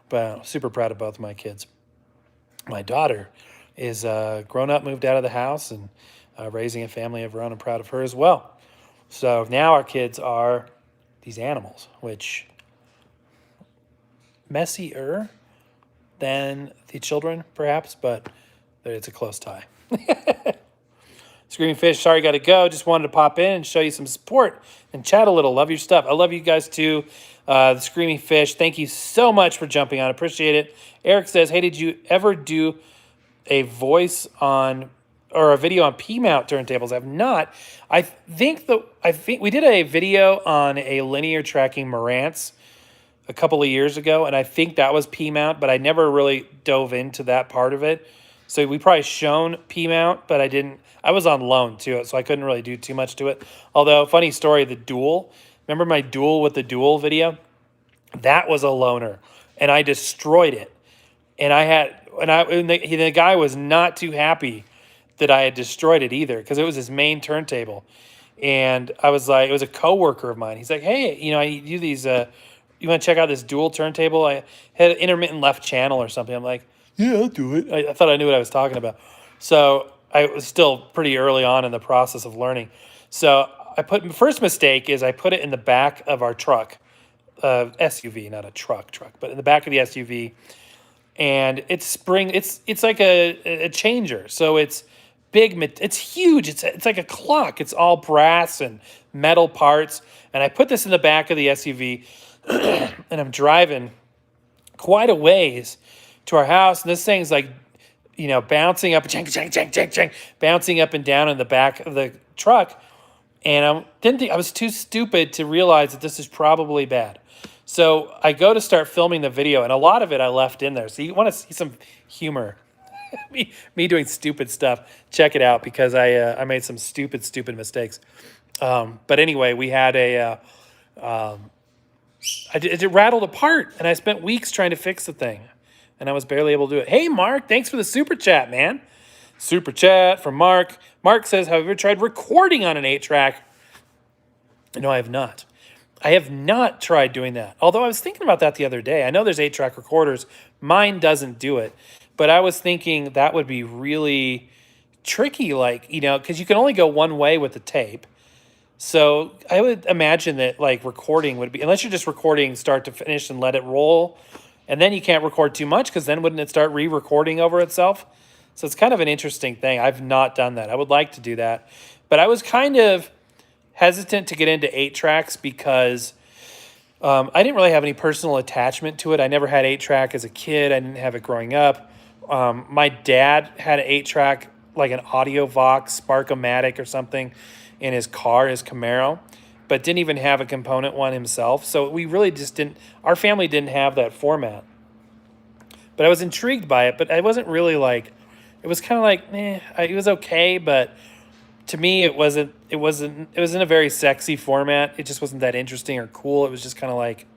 but I'm super proud of both my kids. My daughter is grown up, moved out of the house, and raising a family of her own. I'm proud of her as well. So now our kids are these animals, which messier than the children, perhaps, but it's a close tie. Screaming Fish, sorry, got to go. Just wanted to pop in and show you some support and chat a little. Love your stuff. I love you guys too. The Screaming Fish, thank you so much for jumping on. Appreciate it. Eric says, hey, did you ever do a voice on or a video on P-mount turntables? I've not. I think we did a video on a linear tracking Marantz a couple of years ago, and I think that was P-mount, but I never really dove into that part of it. So we probably shown P-mount, but I was on loan to it, so I couldn't really do too much to it. Although, funny story, the dual. Remember my duel with the dual video? That was a loaner, and I destroyed it. And the guy was not too happy that I had destroyed it either, because it was his main turntable. And I was like, it was a coworker of mine. He's like, hey, I do these, you want to check out this dual turntable? I had an intermittent left channel or something. I'm like, yeah, I'll do it. I thought I knew what I was talking about. So I was still pretty early on in the process of learning. So first mistake is I put it in the back of our truck, SUV, not a truck, but in the back of the SUV. And it's like a changer. So it's big, it's huge. It's like a clock. It's all brass and metal parts. And I put this in the back of the SUV and I'm driving quite a ways to our house. And this thing's like, bouncing up, bouncing up and down in the back of the truck. And I was too stupid to realize that this is probably bad. So I go to start filming the video, and a lot of it I left in there. So you want to see some humor, me doing stupid stuff, check it out, because I made some stupid mistakes. But anyway, we had it rattled apart, and I spent weeks trying to fix the thing, and I was barely able to do it. Hey, Mark, thanks for the super chat, man. Super chat from Mark. Mark says, have you ever tried recording on an 8-track? No, I have not. I have not tried doing that. Although I was thinking about that the other day. I know there's 8-track recorders. Mine doesn't do it. But I was thinking that would be really tricky, because you can only go one way with the tape. So I would imagine that recording would be, unless you're just recording start to finish and let it roll, and then you can't record too much, because then wouldn't it start re-recording over itself? So it's kind of an interesting thing. I've not done that. I would like to do that. But I was kind of hesitant to get into 8-tracks because I didn't really have any personal attachment to it. I never had 8-track as a kid. I didn't have it growing up. My dad had an 8-track, like an Audiophile Spark-O-Matic or something in his car, his Camaro, but didn't even have a component one himself. So we really just didn't, our family didn't have that format. But I was intrigued by it, but I wasn't really like, it was kind of like, it was okay, but to me it wasn't it wasn't a very sexy format. It just wasn't that interesting or cool. It was just kind of like,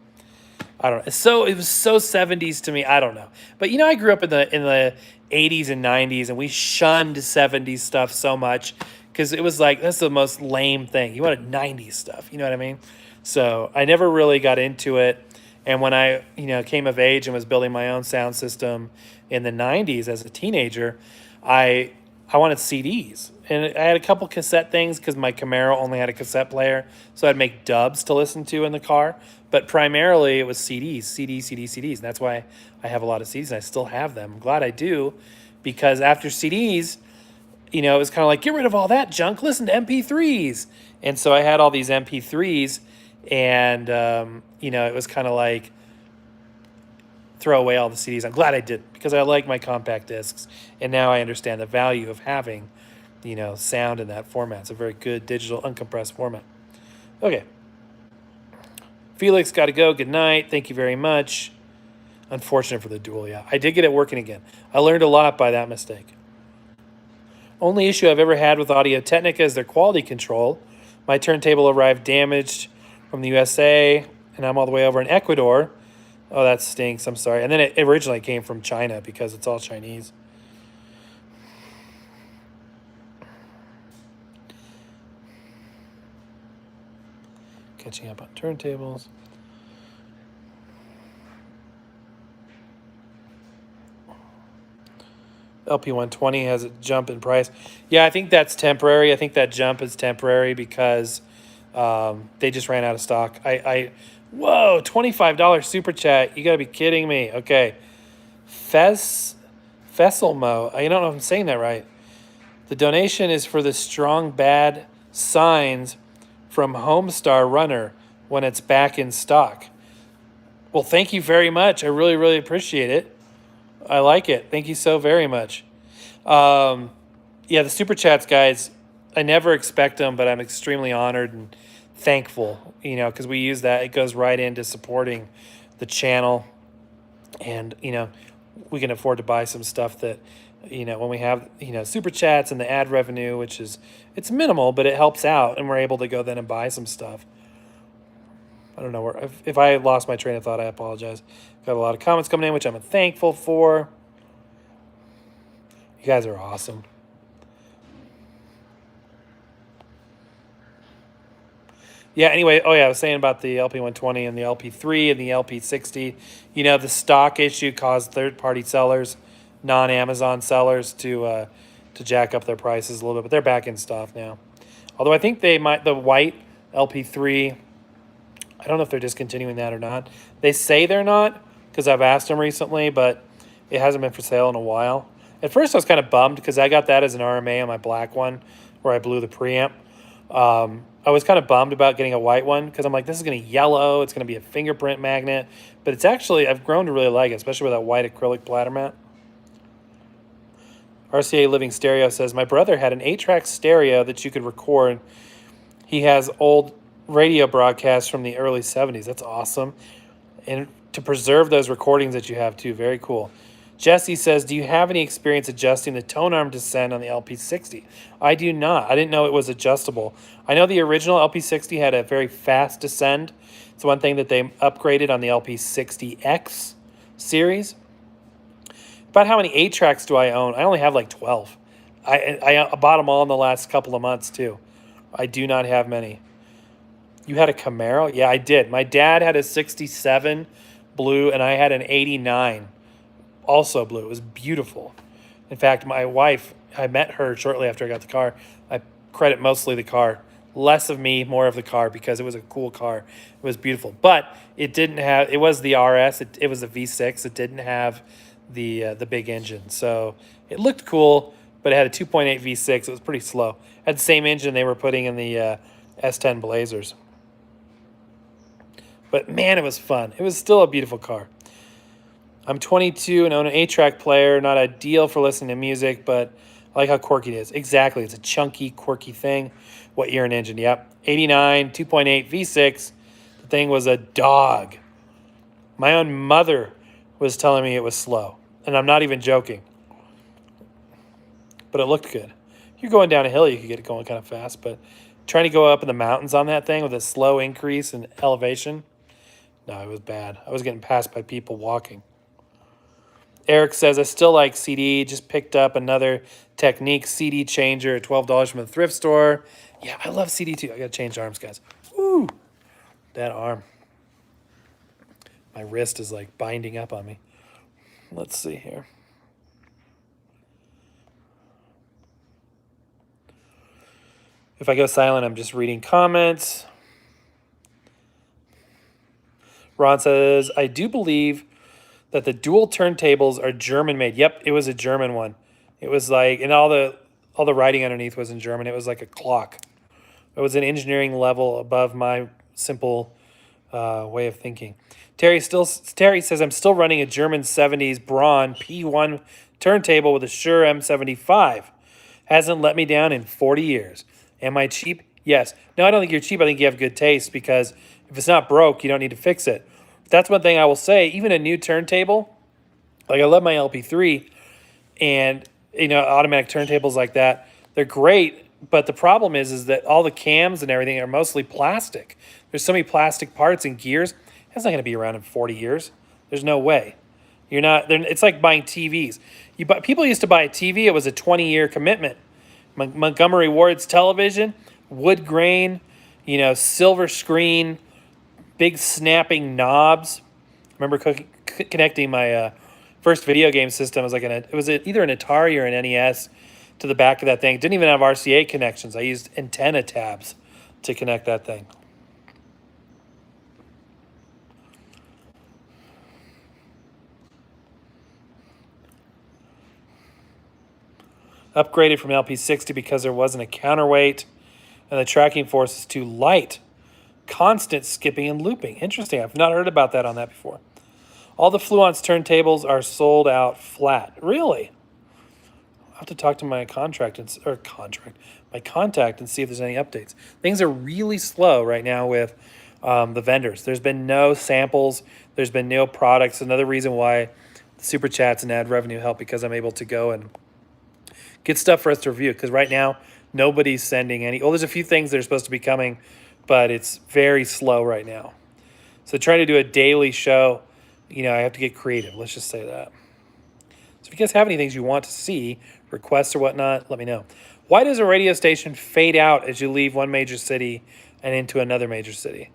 I don't know. So it was so 70s to me. I don't know. But I grew up in the 80s and 90s, and we shunned 70s stuff so much because it was like, that's the most lame thing. You wanted 90s stuff. You know what I mean? So I never really got into it. And when I, came of age and was building my own sound system in the 90s as a teenager, I wanted CDs. And I had a couple cassette things because my Camaro only had a cassette player. So I'd make dubs to listen to in the car. But primarily it was CDs. And that's why I have a lot of CDs. And I still have them. I'm glad I do, because after CDs, it was kind of like, get rid of all that junk, listen to MP3s. And so I had all these MP3s, and, it was kind of like, throw away all the CDs. I'm glad I did, because I like my compact discs. And now I understand the value of having, sound in that format. It's a very good digital uncompressed format. Okay. Felix, got to go. Good night. Thank you very much. Unfortunate for the dual, yeah. I did get it working again. I learned a lot by that mistake. Only issue I've ever had with Audio-Technica is their quality control. My turntable arrived damaged from the USA, and I'm all the way over in Ecuador. Oh, that stinks. I'm sorry. And then it originally came from China because it's all Chinese. Catching up on turntables. LP120 has a jump in price. Yeah, I think that's temporary. I think that jump is temporary because they just ran out of stock. Whoa, $25 super chat. You got to be kidding me. Okay. Fesselmo. I don't know if I'm saying that right. The donation is for the strong bad signs from Homestar Runner when it's back in stock. Well, thank you very much. I really, really appreciate it. I like it. Thank you so very much. Yeah, the super chats, guys, I never expect them, but I'm extremely honored and thankful, because we use that. It goes right into supporting the channel. And, we can afford to buy some stuff that, when we have, super chats and the ad revenue, which is, it's minimal, but it helps out. And we're able to go then and buy some stuff. I don't know where, if I lost my train of thought, I apologize. Got a lot of comments coming in, which I'm thankful for. You guys are awesome. Yeah, anyway, I was saying about the LP120 and the LP3 and the LP60. The stock issue caused third-party sellers, non-Amazon sellers, to jack up their prices a little bit, but they're back in stock now. Although I think the white LP3, I don't know if they're discontinuing that or not. They say they're not, because I've asked them recently, but it hasn't been for sale in a while. At first, I was kind of bummed because I got that as an RMA on my black one where I blew the preamp. I was kind of bummed about getting a white one because I'm like, this is going to yellow. It's going to be a fingerprint magnet. But it's actually, I've grown to really like it, especially with that white acrylic platter mat. RCA Living Stereo says, my brother had an 8-track stereo that you could record. He has old radio broadcasts from the early 70s. That's awesome. And to preserve those recordings that you have, too. Very cool. Jesse says, do you have any experience adjusting the tone arm descent on the LP60? I do not. I didn't know it was adjustable. I know the original LP60 had a very fast descend. It's one thing that they upgraded on the LP60X series. About how many 8-tracks do I own? I only have like 12. I bought them all in the last couple of months, too. I do not have many. You had a Camaro? Yeah, I did. My dad had a 67 blue, and I had an 89 also blue. It was beautiful. In fact, my wife, I met her shortly after I got the car. I credit mostly the car. Less of me, more of the car, because it was a cool car. It was beautiful. But it didn't have, it was the RS. It was a V6. It didn't have the big engine. So it looked cool, but it had a 2.8 V6. It was pretty slow. It had the same engine they were putting in the S10 Blazers. But man, it was fun. It was still a beautiful car. I'm 22 and own an 8-track player. Not ideal for listening to music, but I like how quirky it is. Exactly. It's a chunky, quirky thing. What year and engine? Yep. 89, 2.8 V6. The thing was a dog. My own mother was telling me it was slow. And I'm not even joking. But it looked good. You're going down a hill, you could get it going kind of fast. But trying to go up in the mountains on that thing with a slow increase in elevation, no, it was bad. I was getting passed by people walking. Eric says, I still like CD. Just picked up another Technique CD changer at $12 from the thrift store. Yeah, I love CD too. I got to change arms, guys. Woo! That arm. My wrist is like binding up on me. Let's see here. If I go silent, I'm just reading comments. Ron says, I do believe that the dual turntables are German made. Yep, it was a German one. It was like, and all the writing underneath was in German. It was like a clock. It was an engineering level above my simple way of thinking. Terry says, I'm still running a German 70s Braun P1 turntable with a Shure M75. Hasn't let me down in 40 years. Am I cheap? Yes. No, I don't think you're cheap. I think you have good taste, because if it's not broke, you don't need to fix it. That's one thing I will say. Even a new turntable, like I love my LP3, and automatic turntables like that, they're great. But the problem is that all the cams and everything are mostly plastic. There's so many plastic parts and gears. That's not going to be around in 40 years. There's no way. You're not. It's like buying TVs. People used to buy a TV. It was a 20-year commitment. Montgomery Ward's television, wood grain, silver screen, big snapping knobs. I remember connecting my first video game system. It was either an Atari or an NES to the back of that thing. It didn't even have RCA connections. I used antenna tabs to connect that thing. Upgraded from LP60 because there wasn't a counterweight and the tracking force is too light. Constant skipping and looping. Interesting. I've not heard about that on that before. All the Fluence turntables are sold out flat. Really? I'll have to talk to my contact and see if there's any updates. Things are really slow right now with the vendors. There's been no samples. There's been no products. Another reason why the Super Chats and ad revenue help, because I'm able to go and get stuff for us to review, because right now nobody's sending any. Well, there's a few things that are supposed to be coming, but it's very slow right now. So trying to do a daily show, I have to get creative. Let's just say that. So if you guys have any things you want to see, requests or whatnot, let me know. Why does a radio station fade out as you leave one major city and into another major city?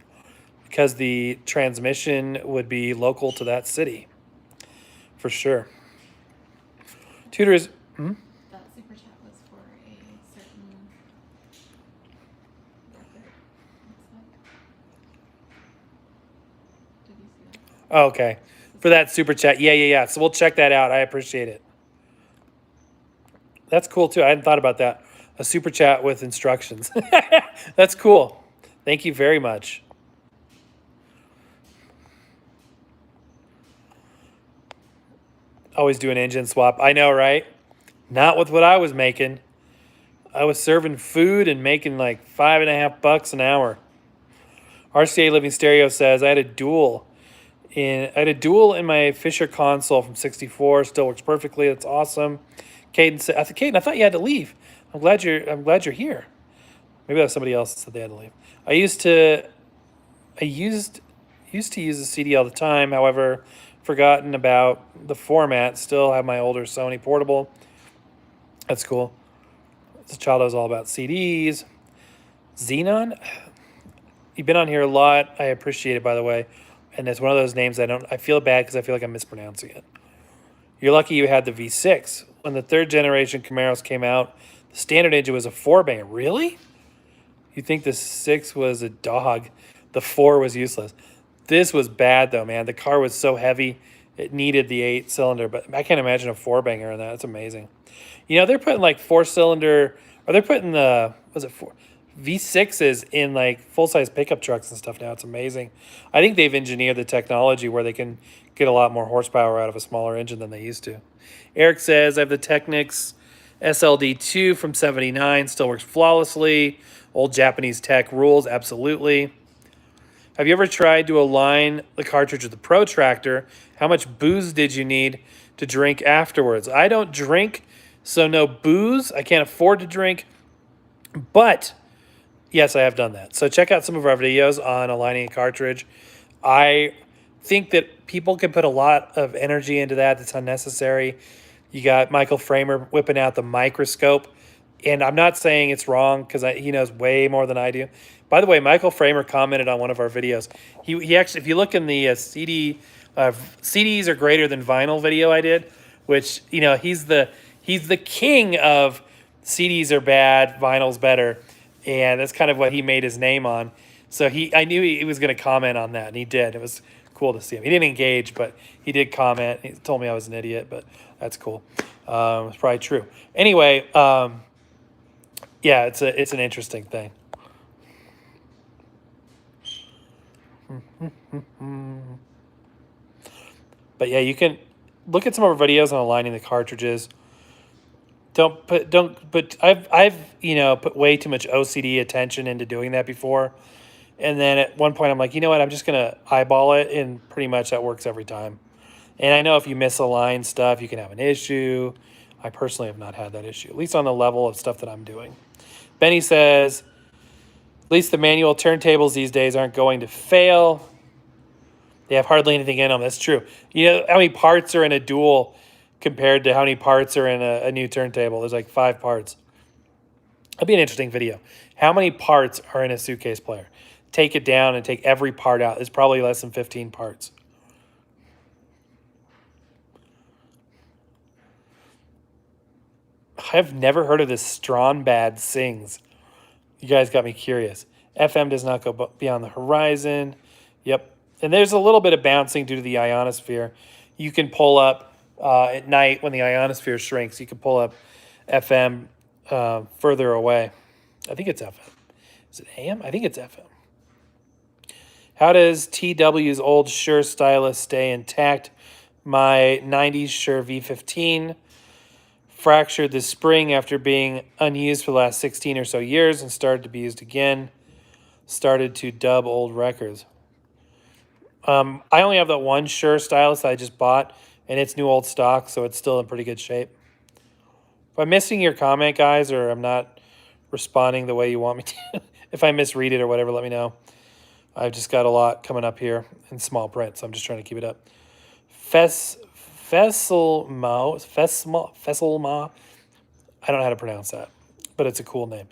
Because the transmission would be local to that city, for sure. Tudor is... That super chat was for a certain record. Did you see that? Oh, okay. For that super chat. Yeah. So we'll check that out. I appreciate it. That's cool, too. I hadn't thought about that. A super chat with instructions. That's cool. Thank you very much. Always do an engine swap. I know, right? Not with what I was making. I was serving food and making like $5.50 an hour. RCA Living Stereo says, I had a dual in my Fisher console from '64. Still works perfectly. That's awesome. Caden, I thought you had to leave. I'm glad you're here. Maybe that was somebody else that said they had to leave. I used to use a CD all the time. However, forgotten about the format. Still have my older Sony portable. That's cool. This child is all about CDs. Xenon, you've been on here a lot. I appreciate it, by the way. And it's one of those names I feel bad because I feel like I'm mispronouncing it. You're lucky you had the V6. When the third generation Camaros came out, the standard engine was a 4-banger. Really? You think the 6 was a dog? The 4 was useless. This was bad, though, man. The car was so heavy, it needed the 8-cylinder. But I can't imagine a 4-banger in that. That's amazing. They're putting like 4-cylinder, or they're putting the, was it 4? V6s in like full-size pickup trucks and stuff now. It's amazing. I think they've engineered the technology where they can get a lot more horsepower out of a smaller engine than they used to. Eric says, I have the Technics SLD2 from 79, still works flawlessly. Old Japanese tech rules, absolutely. Have you ever tried to align the cartridge with the protractor? How much booze did you need to drink afterwards? I don't drink, so no booze. I can't afford to drink, but yes, I have done that. So check out some of our videos on aligning a cartridge. I think that people can put a lot of energy into that that's unnecessary. You got Michael Framer whipping out the microscope. And I'm not saying it's wrong because he knows way more than I do. By the way, Michael Framer commented on one of our videos. He actually, if you look in the CDs are greater than vinyl video I did, which, he's the king of CDs are bad, vinyl's better. And that's kind of what he made his name on. So I knew he was going to comment on that, and he did. It was cool to see him. He didn't engage, but he did comment. He told me I was an idiot, but that's cool. It's probably true. Anyway, yeah, it's an interesting thing. But yeah, you can look at some of our videos on aligning the cartridges. But I've put way too much OCD attention into doing that before. And then at one point I'm like, you know what, I'm just gonna eyeball it, and pretty much that works every time. And I know if you misalign stuff, you can have an issue. I personally have not had that issue, at least on the level of stuff that I'm doing. Benny says, at least the manual turntables these days aren't going to fail. They have hardly anything in them. That's true. You know how many parts are in a dual compared to how many parts are in a new turntable? There's like 5 parts. That'd be an interesting video. How many parts are in a suitcase player? Take it down and take every part out. It's probably less than 15 parts. I've never heard of this Stronbad Sings. You guys got me curious. FM does not go beyond the horizon. Yep. And there's a little bit of bouncing due to the ionosphere. You can pull up at night when the ionosphere shrinks. You can pull up FM further away. I think it's FM. Is it AM? I think it's FM. How does TW's old Shure stylus stay intact? My 90s Shure V15 fractured this spring after being unused for the last 16 or so years and started to be used again. Started to dub old records. I only have that one Shure stylus that I just bought, and it's new old stock, so it's still in pretty good shape. If I'm missing your comment, guys, or I'm not responding the way you want me to, if I misread it or whatever, let me know. I've just got a lot coming up here in small print, so I'm just trying to keep it up. Fesselma. I don't know how to pronounce that, but it's a cool name.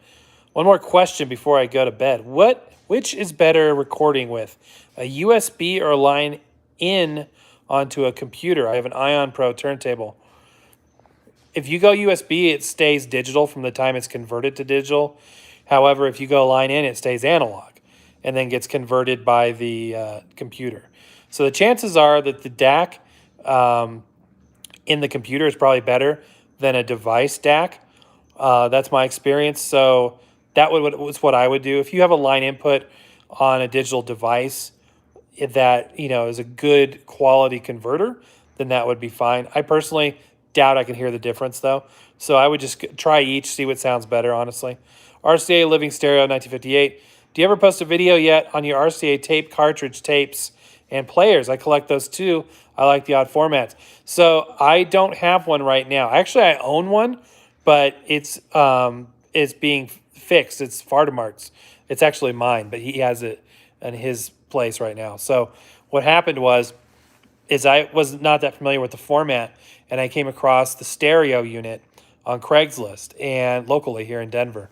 One more question before I go to bed. Which is better recording with, a USB or a line in onto a computer? I have an Ion Pro turntable. If you go USB, it stays digital from the time it's converted to digital. However, if you go line in, it stays analog and then gets converted by the computer. So the chances are that the DAC in the computer is probably better than a device DAC. That's my experience. So that was what I would do. If you have a line input on a digital device that is a good quality converter, then that would be fine. I personally doubt I can hear the difference though. So I would just try each, see what sounds better, honestly. RCA Living Stereo 1958. Do you ever post a video yet on your RCA tape cartridge tapes and players? I collect those too. I like the odd formats. So I don't have one right now. Actually, I own one, but it's being fixed. It's Fardamark's. It's actually mine, but he has it in his place right now. So what happened is I was not that familiar with the format, and I came across the stereo unit on Craigslist and locally here in Denver.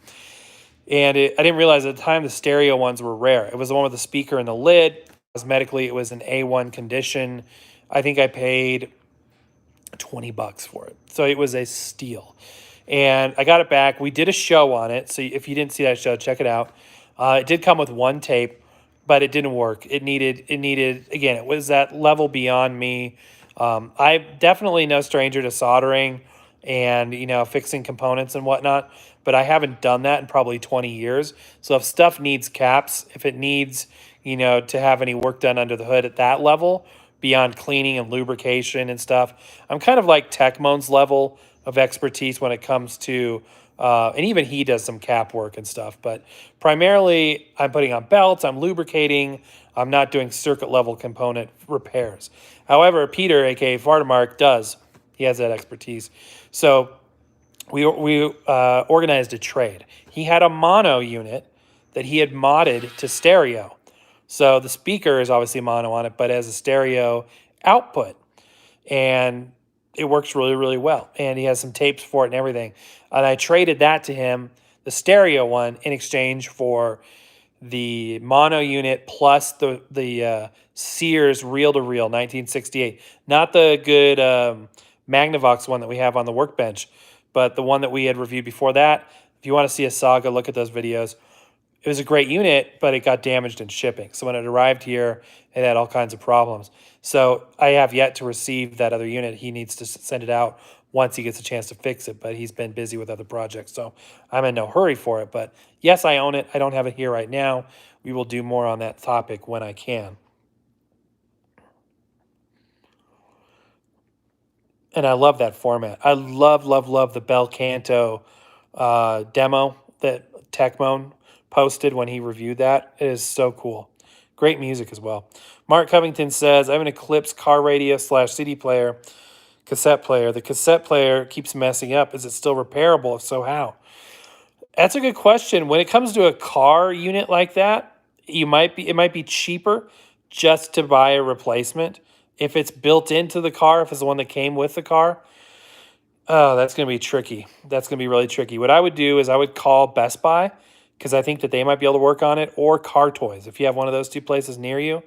And I didn't realize at the time the stereo ones were rare. It was the one with the speaker and the lid. Cosmetically, it was an A1 condition. I think I paid $20 for it. So it was a steal. And I got it back. We did a show on it. So if you didn't see that show, check it out. It did come with one tape, but it didn't work. It needed, again, it was that level beyond me. I'm definitely no stranger to soldering and, fixing components and whatnot. But I haven't done that in probably 20 years. So if stuff needs caps, if it needs, to have any work done under the hood at that level, beyond cleaning and lubrication and stuff, I'm kind of like Techmoan's level of expertise when it comes to, and even he does some cap work and stuff. But primarily, I'm putting on belts, I'm lubricating, I'm not doing circuit level component repairs. However, Peter, aka Vardamark, does. He has that expertise. So we organized a trade. He had a mono unit that he had modded to stereo. So the speaker is obviously mono on it, but as a stereo output. And it works really, really well. And he has some tapes for it and everything. And I traded that to him, the stereo one, in exchange for the mono unit plus the Sears reel-to-reel 1968. Not the good Magnavox one that we have on the workbench, but the one that we had reviewed before that. If you want to see a saga, look at those videos. It was a great unit, but it got damaged in shipping. So when it arrived here, it had all kinds of problems. So I have yet to receive that other unit. He needs to send it out once he gets a chance to fix it, but he's been busy with other projects. So I'm in no hurry for it. But yes, I own it. I don't have it here right now. We will do more on that topic when I can. And I love that format. I love, love, love the Bel Canto demo that Techmoan posted when he reviewed that. It is so cool. Great music as well. Mark Covington says, I have an Eclipse car radio / CD player, cassette player. The cassette player keeps messing up. Is it still repairable? If so, how? That's a good question. When it comes to a car unit like that, it might be cheaper just to buy a replacement. If it's built into the car, if it's the one that came with the car, oh, that's going to be tricky. That's going to be really tricky. What I would do is I would call Best Buy, because I think that they might be able to work on it, or Car Toys. If you have one of those two places near you,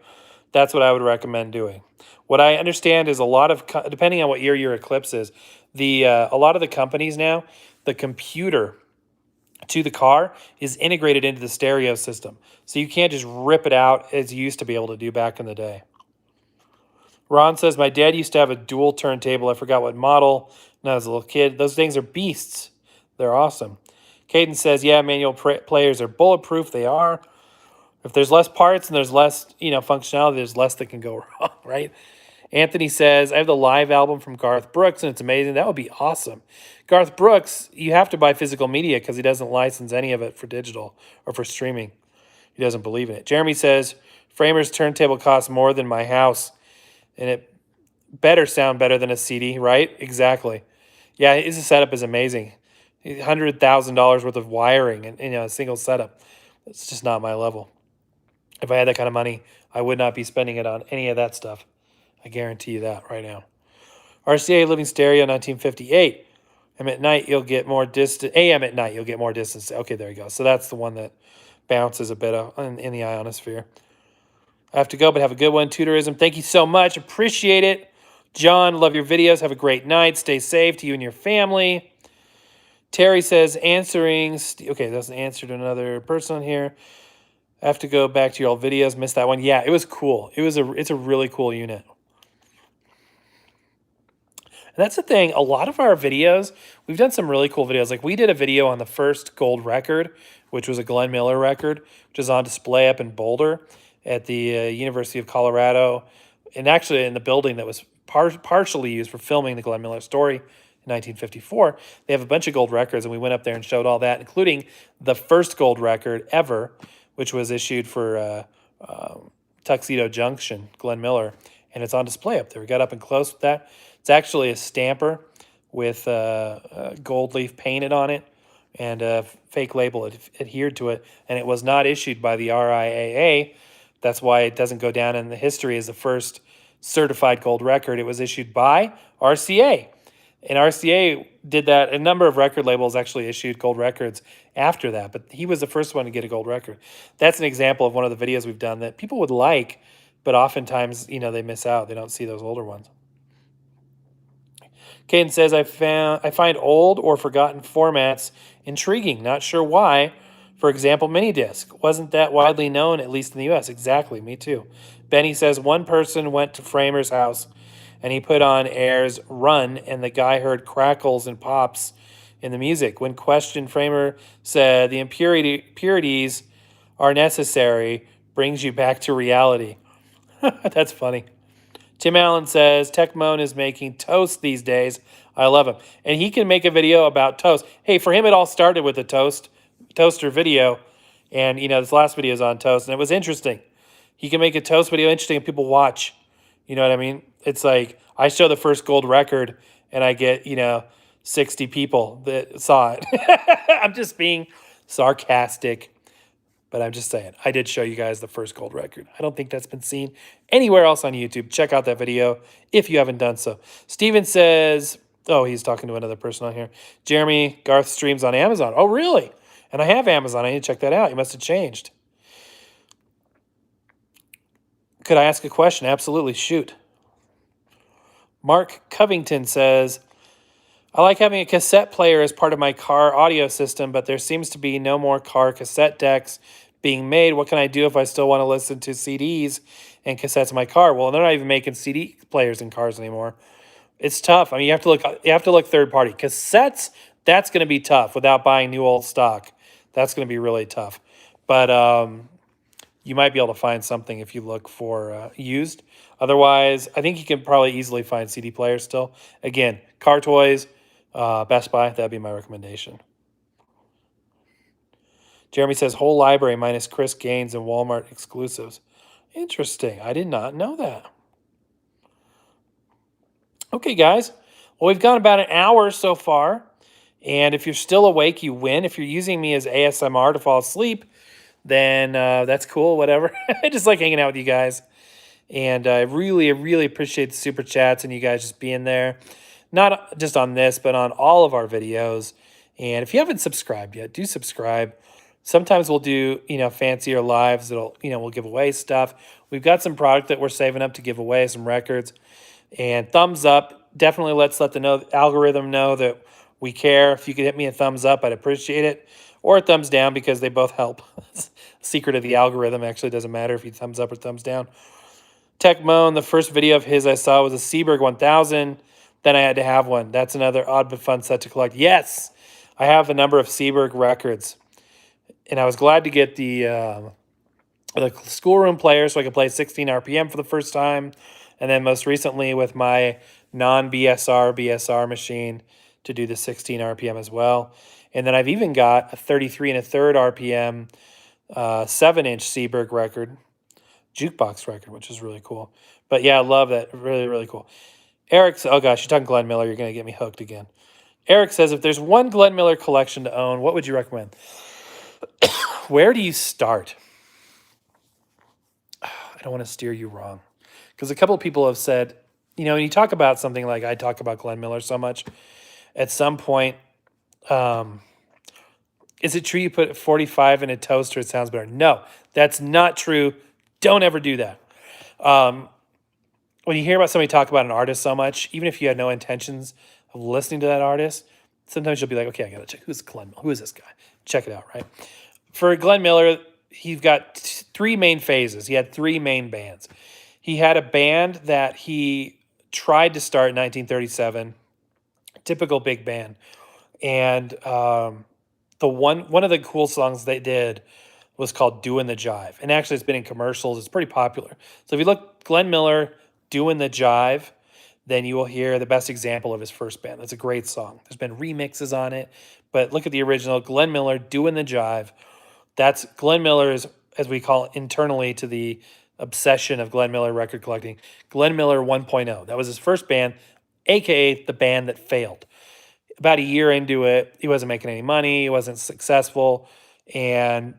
that's what I would recommend doing. What I understand is a lot of, depending on what year your Eclipse is, a lot of the companies now, the computer to the car is integrated into the stereo system. So you can't just rip it out as you used to be able to do back in the day. Ron says, my dad used to have a dual turntable. I forgot what model when I was a little kid. Those things are beasts. They're awesome. Caden says, yeah, manual players are bulletproof. They are. If there's less parts and there's less, functionality, there's less that can go wrong, right? Anthony says, I have the live album from Garth Brooks, and it's amazing. That would be awesome. Garth Brooks, you have to buy physical media because he doesn't license any of it for digital or for streaming. He doesn't believe in it. Jeremy says, Framer's turntable costs more than my house, and it better sound better than a CD, right? Exactly. Yeah, his setup is amazing. $100,000 worth of wiring and a single setup. It's just not my level. If I had that kind of money, I would not be spending it on any of that stuff. I guarantee you that right now. RCA Living Stereo 1958. AM at night, you'll get more distance. AM at night, you'll get more distance. Okay, there you go. So that's the one that bounces a bit in the ionosphere. I have to go, but have a good one. Tutorism, thank you so much. Appreciate it. John, love your videos. Have a great night. Stay safe to you and your family. Terry says, answering. Okay, that's an answer to another person on here. I have to go back to your old videos. Missed that one. Yeah, it was cool. It's a really cool unit. And that's the thing. A lot of our videos, we've done some really cool videos. Like we did a video on the first gold record, which was a Glenn Miller record, which is on display up in Boulder at the University of Colorado, and actually in the building that was partially used for filming the Glenn Miller story in 1954. They have a bunch of gold records, and we went up there and showed all that, including the first gold record ever, which was issued for Tuxedo Junction, Glenn Miller, and it's on display up there. We got up and close with that. It's actually a stamper with gold leaf painted on it and a fake label adhered to it, and it was not issued by the RIAA. That's why it doesn't go down in the history as the first certified gold record. It was issued by RCA. And RCA did that. A number of record labels actually issued gold records after that, but he was the first one to get a gold record. That's an example of one of the videos we've done that people would like, but oftentimes, they miss out. They don't see those older ones. Caden says, I find old or forgotten formats intriguing. Not sure why. For example, mini disc. Wasn't that widely known, at least in the U.S.? Exactly, me too. Benny says, one person went to Framer's house and he put on Air's Run, and the guy heard crackles and pops in the music. When questioned, Framer said the impurities are necessary, brings you back to reality. That's funny. Tim Allen says Tech Moan is making toast these days. I love him. And he can make a video about toast. Hey, for him, it all started with a toaster video. And, this last video is on toast, and it was interesting. He can make a toast video interesting and people watch. You know what I mean? It's like I show the first gold record and I get, 60 people that saw it. I'm just being sarcastic. But I'm just saying, I did show you guys the first gold record. I don't think that's been seen anywhere else on YouTube. Check out that video if you haven't done so. Steven says, oh, he's talking to another person on here. Jeremy, Garth streams on Amazon. Oh, really? And I have Amazon. I need to check that out. You must have changed. Could I ask a question? Absolutely. Shoot. Mark Covington says, I like having a cassette player as part of my car audio system, but there seems to be no more car cassette decks being made. What can I do if I still want to listen to CDs and cassettes in my car? Well, they're not even making CD players in cars anymore. It's tough. I mean, you have to look third party. Cassettes, that's going to be tough without buying new old stock. That's going to be really tough. But you might be able to find something if you look for used. Otherwise, I think you can probably easily find CD players still. Again, Car Toys, Best Buy, that'd be my recommendation. Jeremy says, whole library minus Chris Gaines and Walmart exclusives. Interesting. I did not know that. Okay, guys. Well, we've gone about an hour so far. And if you're still awake, you win. If you're using me as ASMR to fall asleep, then that's cool, whatever. I just like hanging out with you guys. And I really appreciate the super chats and you guys just being there. Not just on this, but on all of our videos. And if you haven't subscribed yet, do subscribe. Sometimes we'll do, fancier lives that'll, we'll give away stuff. We've got some product that we're saving up to give away, some records. And thumbs up definitely let the algorithm know that we care. If you could hit me a thumbs up, I'd appreciate it. Or a thumbs down because they both help. Secret of the algorithm actually doesn't matter if you thumbs up or thumbs down. Tech Moan, the first video of his I saw was a Seberg 1000. Then I had to have one. That's another odd but fun set to collect. Yes, I have a number of Seberg records. And I was glad to get the schoolroom player so I could play 16 RPM for the first time. And then most recently with my non-BSR machine to do the 16 RPM as well. And then I've even got a 33 1/3 RPM 7-inch Seberg record, jukebox record, which is really cool. But yeah, I love that. Really cool. Eric, oh gosh, you're talking Glenn Miller. You're going to get me hooked again. Eric says, if there's one Glenn Miller collection to own, what would you recommend? Where do you start? I don't want to steer you wrong. Because a couple of people have said, when you talk about something like I talk about Glenn Miller so much, at some point, is it true you put 45 in a toaster, it sounds better? No, that's not true. Don't ever do that. When you hear about somebody talk about an artist so much, even if you had no intentions of listening to that artist, sometimes you'll be like, okay, I got to check. Who's Glenn Miller? Who is this guy? Check it out, right? For Glenn Miller, he's got three main phases. He had three main bands. He had a band that he tried to start in 1937, typical big band. And one of the cool songs they did was called Doin' the Jive. And actually, it's been in commercials. It's pretty popular. So if you look Glenn Miller, Doin' the Jive, then you will hear the best example of his first band. That's a great song. There's been remixes on it. But look at the original, Glenn Miller, Doin' the Jive. That's Glenn Miller is, as we call it internally to the obsession of Glenn Miller record collecting, Glenn Miller 1.0. That was his first band, a.k.a. the band that failed. About a year into it, he wasn't making any money. He wasn't successful. And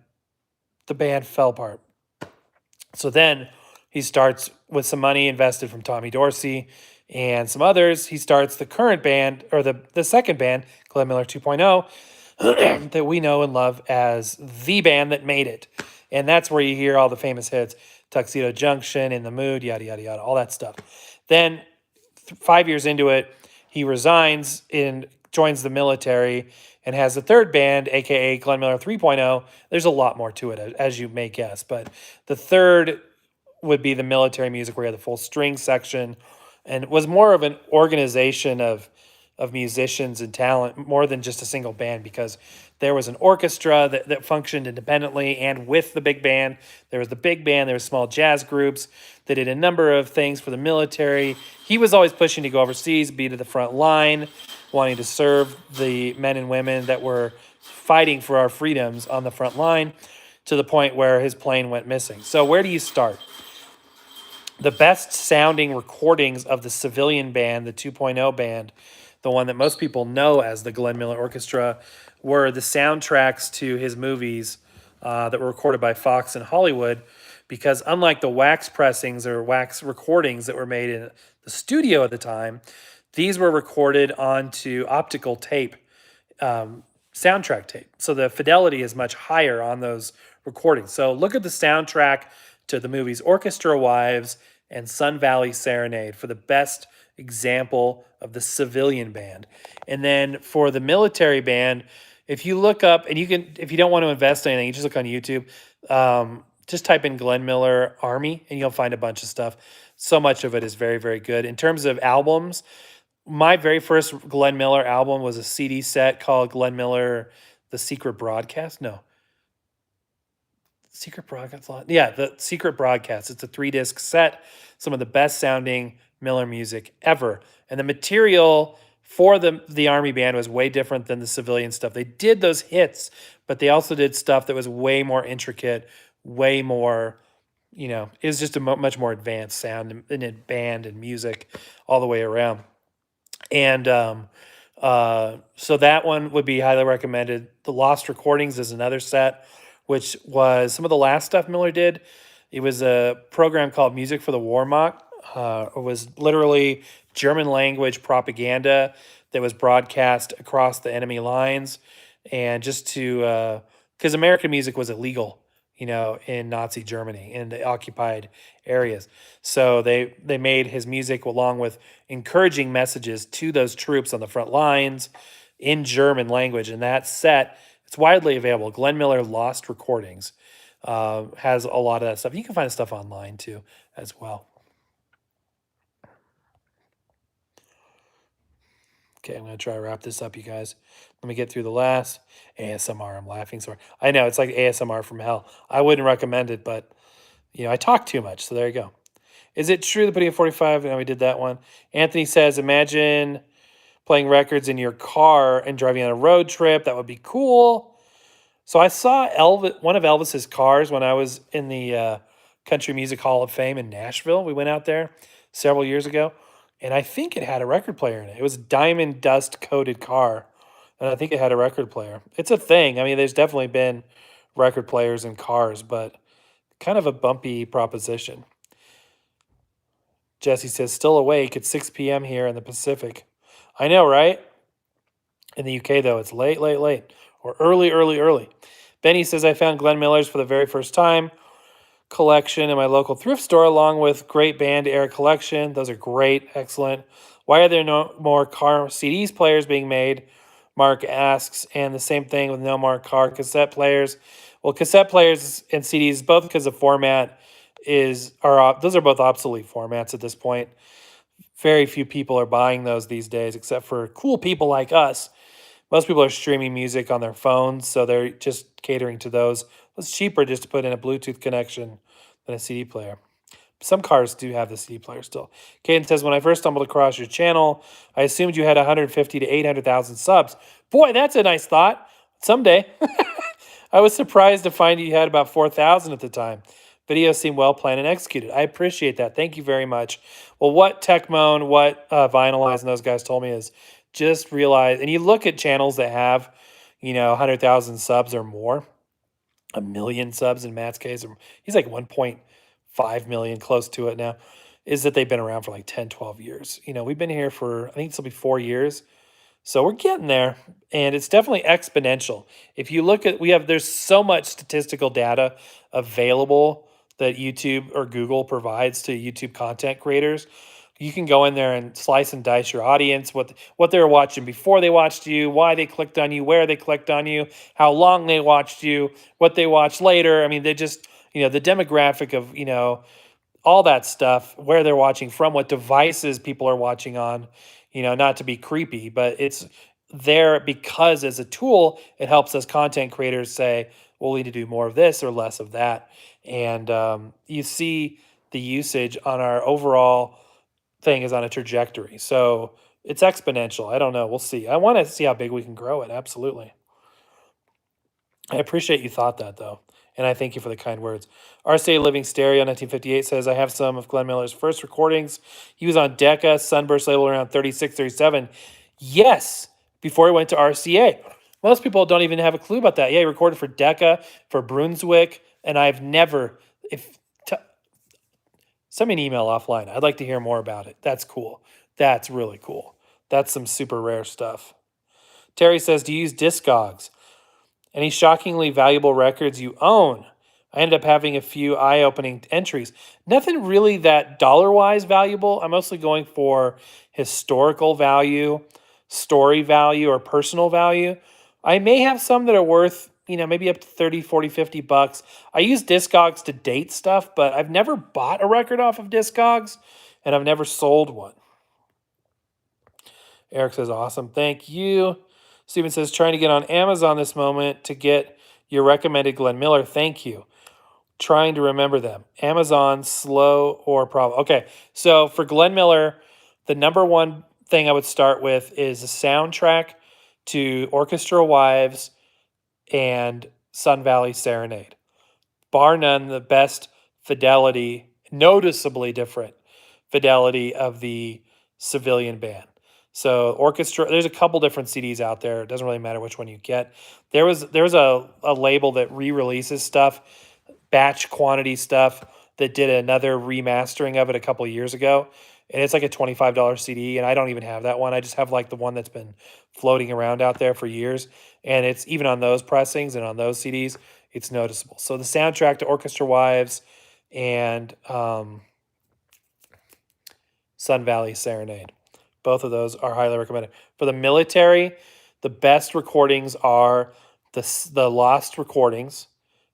the band fell apart. So then he starts with some money invested from Tommy Dorsey and some others. He starts the current band, or the second band, Glenn Miller 2.0, that we know and love as the band that made it. And that's where you hear all the famous hits, Tuxedo Junction, In the Mood, yada, yada, yada, all that stuff. Then 5 years into it, he resigns and joins the military and has a third band, a.k.a. Glenn Miller 3.0. There's a lot more to it, as you may guess. But the third would be the military music where you have the full string section and was more of an organization of musicians and talent more than just a single band, because there was an orchestra that functioned independently and with the big band. There was the big band, there was small jazz groups that did a number of things for the military. He was always pushing to go overseas, be to the front line, wanting to serve the men and women that were fighting for our freedoms on the front line, to the point where his plane went missing. So where do you start? The best sounding recordings of the civilian band, the 2.0 band, the one that most people know as the Glenn Miller Orchestra, were the soundtracks to his movies that were recorded by Fox in Hollywood. Because unlike the wax pressings or wax recordings that were made in the studio at the time, these were recorded onto optical tape, soundtrack tape. So the fidelity is much higher on those recordings. So look at the soundtrack to the movies Orchestra Wives and Sun Valley Serenade for the best example of the civilian band. And then for the military band, if you look up, and you can, if you don't want to invest in anything, you just look on YouTube, just type in Glenn Miller Army and you'll find a bunch of stuff. So much of it is very, very good. In terms of albums, my very first Glenn Miller album was a CD set called Glenn Miller The Secret Broadcast. No. Secret Broadcast? Yeah, The Secret Broadcast. It's a 3-disc set. Some of the best sounding Miller music ever. And the material for the Army band was way different than the civilian stuff. They did those hits, but they also did stuff that was way more intricate, way more, it was just a much more advanced sound in band and music all the way around. And so that one would be highly recommended. The Lost Recordings is another set, which was some of the last stuff Miller did. It was a program called Music for the Wehrmacht. It was literally German language propaganda that was broadcast across the enemy lines, and just to because American music was illegal, in Nazi Germany, in the occupied areas. So they made his music along with encouraging messages to those troops on the front lines in German language. And that set, it's widely available. Glenn Miller Lost Recordings has a lot of that stuff. You can find stuff online too as well. Okay, I'm going to try to wrap this up, you guys. Let me get through the last ASMR. I'm laughing so hard. I know, it's like ASMR from hell. I wouldn't recommend it, but, I talk too much, so there you go. Is it true that putting a 45? No, we did that one. Anthony says, imagine playing records in your car and driving on a road trip. That would be cool. So I saw one of Elvis's cars when I was in the Country Music Hall of Fame in Nashville. We went out there several years ago, and I think it had a record player in it. It was a diamond dust coated car, and I think it had a record player. It's a thing. I mean, there's definitely been record players in cars, but kind of a bumpy proposition. Jesse says, still awake at 6 p.m. here in the Pacific. I know, right? In the UK, though, it's late, or early. Benny says, I found Glenn Miller's for the very first time collection in my local thrift store, along with great band era collection. Those are great, excellent. Why are there no more car CDs players being made? Mark asks, and the same thing with no more car cassette players. Well, cassette players and CDs, both because of format, those are both obsolete formats at this point. Very few people are buying those these days, except for cool people like us. Most people are streaming music on their phones, so they're just catering to those. It's cheaper just to put in a Bluetooth connection than a CD player. Some cars do have the CD player still. Caden says, when I first stumbled across your channel, I assumed you had 150 to 800,000 subs. Boy, that's a nice thought. Someday. I was surprised to find you had about 4,000 at the time. Videos seem well planned and executed. I appreciate that. Thank you very much. Well, what Techmoan, what Vinylize and those guys told me is just realize, and you look at channels that have, 100,000 subs or more, 1 million subs in Matt's case, or he's like 1.5 million, close to it now, is that they've been around for like 10, 12 years. We've been here for, I think this will be 4 years. So we're getting there, and it's definitely exponential. If you look at, there's so much statistical data available that YouTube or Google provides to YouTube content creators. You can go in there and slice and dice your audience, what they were watching before they watched you, why they clicked on you, where they clicked on you, how long they watched you, what they watched later. I mean, they just, the demographic of, all that stuff, where they're watching from, what devices people are watching on, not to be creepy, but it's there because as a tool, it helps us content creators say, well, we need to do more of this or less of that. And you see the usage on our overall thing is on a trajectory. So it's exponential. I don't know. We'll see. I want to see how big we can grow it. Absolutely. I appreciate you thought that, though. And I thank you for the kind words. RCA Living Stereo 1958 says, I have some of Glenn Miller's first recordings. He was on Decca, Sunburst label around 36, 37. Yes, before he went to RCA. Most people don't even have a clue about that. Yeah, he recorded for Decca, for Brunswick, and I've never... Send me an email offline. I'd like to hear more about it. That's cool. That's really cool. That's some super rare stuff. Terry says, do you use Discogs? Any shockingly valuable records you own? I ended up having a few eye-opening entries. Nothing really that dollar-wise valuable. I'm mostly going for historical value, story value, or personal value. I may have some that are worth, maybe up to 30, 40, 50 bucks. I use Discogs to date stuff, but I've never bought a record off of Discogs, and I've never sold one. Eric says, awesome. Thank you. Steven says, trying to get on Amazon this moment to get your recommended Glenn Miller. Thank you. Trying to remember them. Amazon, slow or problem. Okay, so for Glenn Miller, the number one thing I would start with is the soundtrack to Orchestra Wives and Sun Valley Serenade. Bar none, the best fidelity, noticeably different fidelity of the civilian band. So orchestra, there's a couple different CDs out there. It doesn't really matter which one you get. There was a label that re-releases stuff, batch quantity stuff, that did another remastering of it a couple of years ago. And it's like a $25 CD, and I don't even have that one. I just have like the one that's been floating around out there for years. And it's even on those pressings and on those CDs, it's noticeable. So the soundtrack to Orchestra Wives and Sun Valley Serenade. Both of those are highly recommended. For the military, the best recordings are the lost recordings,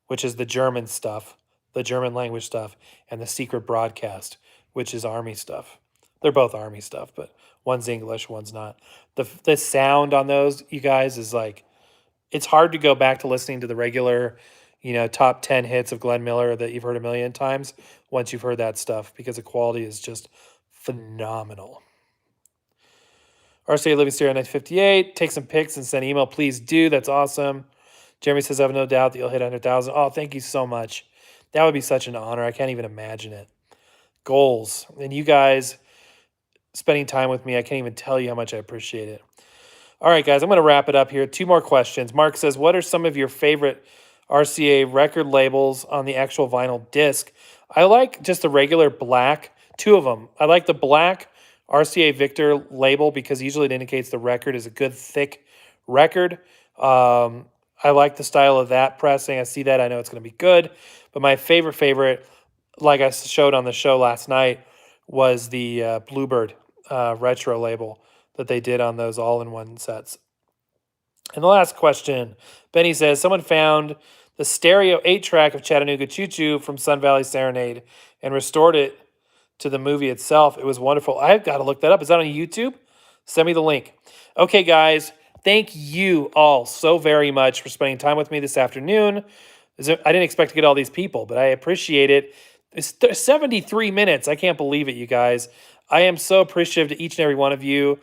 which is the German stuff, the German language stuff, and the secret broadcast, which is Army stuff. They're both Army stuff, but one's English, one's not. The sound on those, you guys, is like, it's hard to go back to listening to the regular, top 10 hits of Glenn Miller that you've heard a million times once you've heard that stuff, because the quality is just phenomenal. RCA Living Stereo 1958. Take some pics and send email. Please do. That's awesome. Jeremy says, I have no doubt that you'll hit 100,000. Oh, thank you so much. That would be such an honor. I can't even imagine it. Goals. And you guys spending time with me, I can't even tell you how much I appreciate it. All right, guys, I'm going to wrap it up here. 2 more questions. Mark says, what are some of your favorite RCA record labels on the actual vinyl disc? I like just the regular black, 2 of them. I like the black RCA Victor label because usually it indicates the record is a good, thick record. I like the style of that pressing. I see that. I know it's going to be good. But my favorite, like I showed on the show last night, was the Bluebird retro label that they did on those all-in-one sets. And the last question, Benny says, someone found the stereo 8-track of Chattanooga Choo Choo from Sun Valley Serenade and restored it to the movie itself. It was wonderful. I've got to look that up. Is that on YouTube? Send me the link. Okay, guys, thank you all so very much for spending time with me this afternoon. I didn't expect to get all these people, but I appreciate it. It's 73 minutes. I can't believe it, you guys. I am so appreciative to each and every one of you.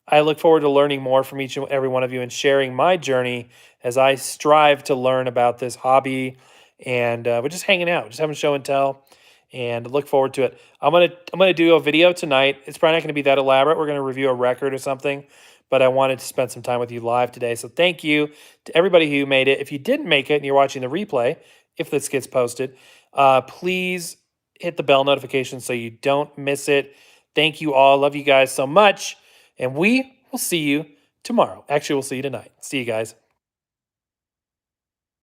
I look forward to learning more from each and every one of you and sharing my journey as I strive to learn about this hobby. And we're just hanging out, just having show and tell, and look forward to it. I'm gonna do a video tonight. It's probably not going to be that elaborate. We're going to review a record or something, but I wanted to spend some time with you live today. So thank you to everybody who made it. If you didn't make it and you're watching the replay, if this gets posted, please hit the bell notification so you don't miss it. Thank you all. Love you guys so much. And we will see you tomorrow. Actually, we'll see you tonight. See you guys.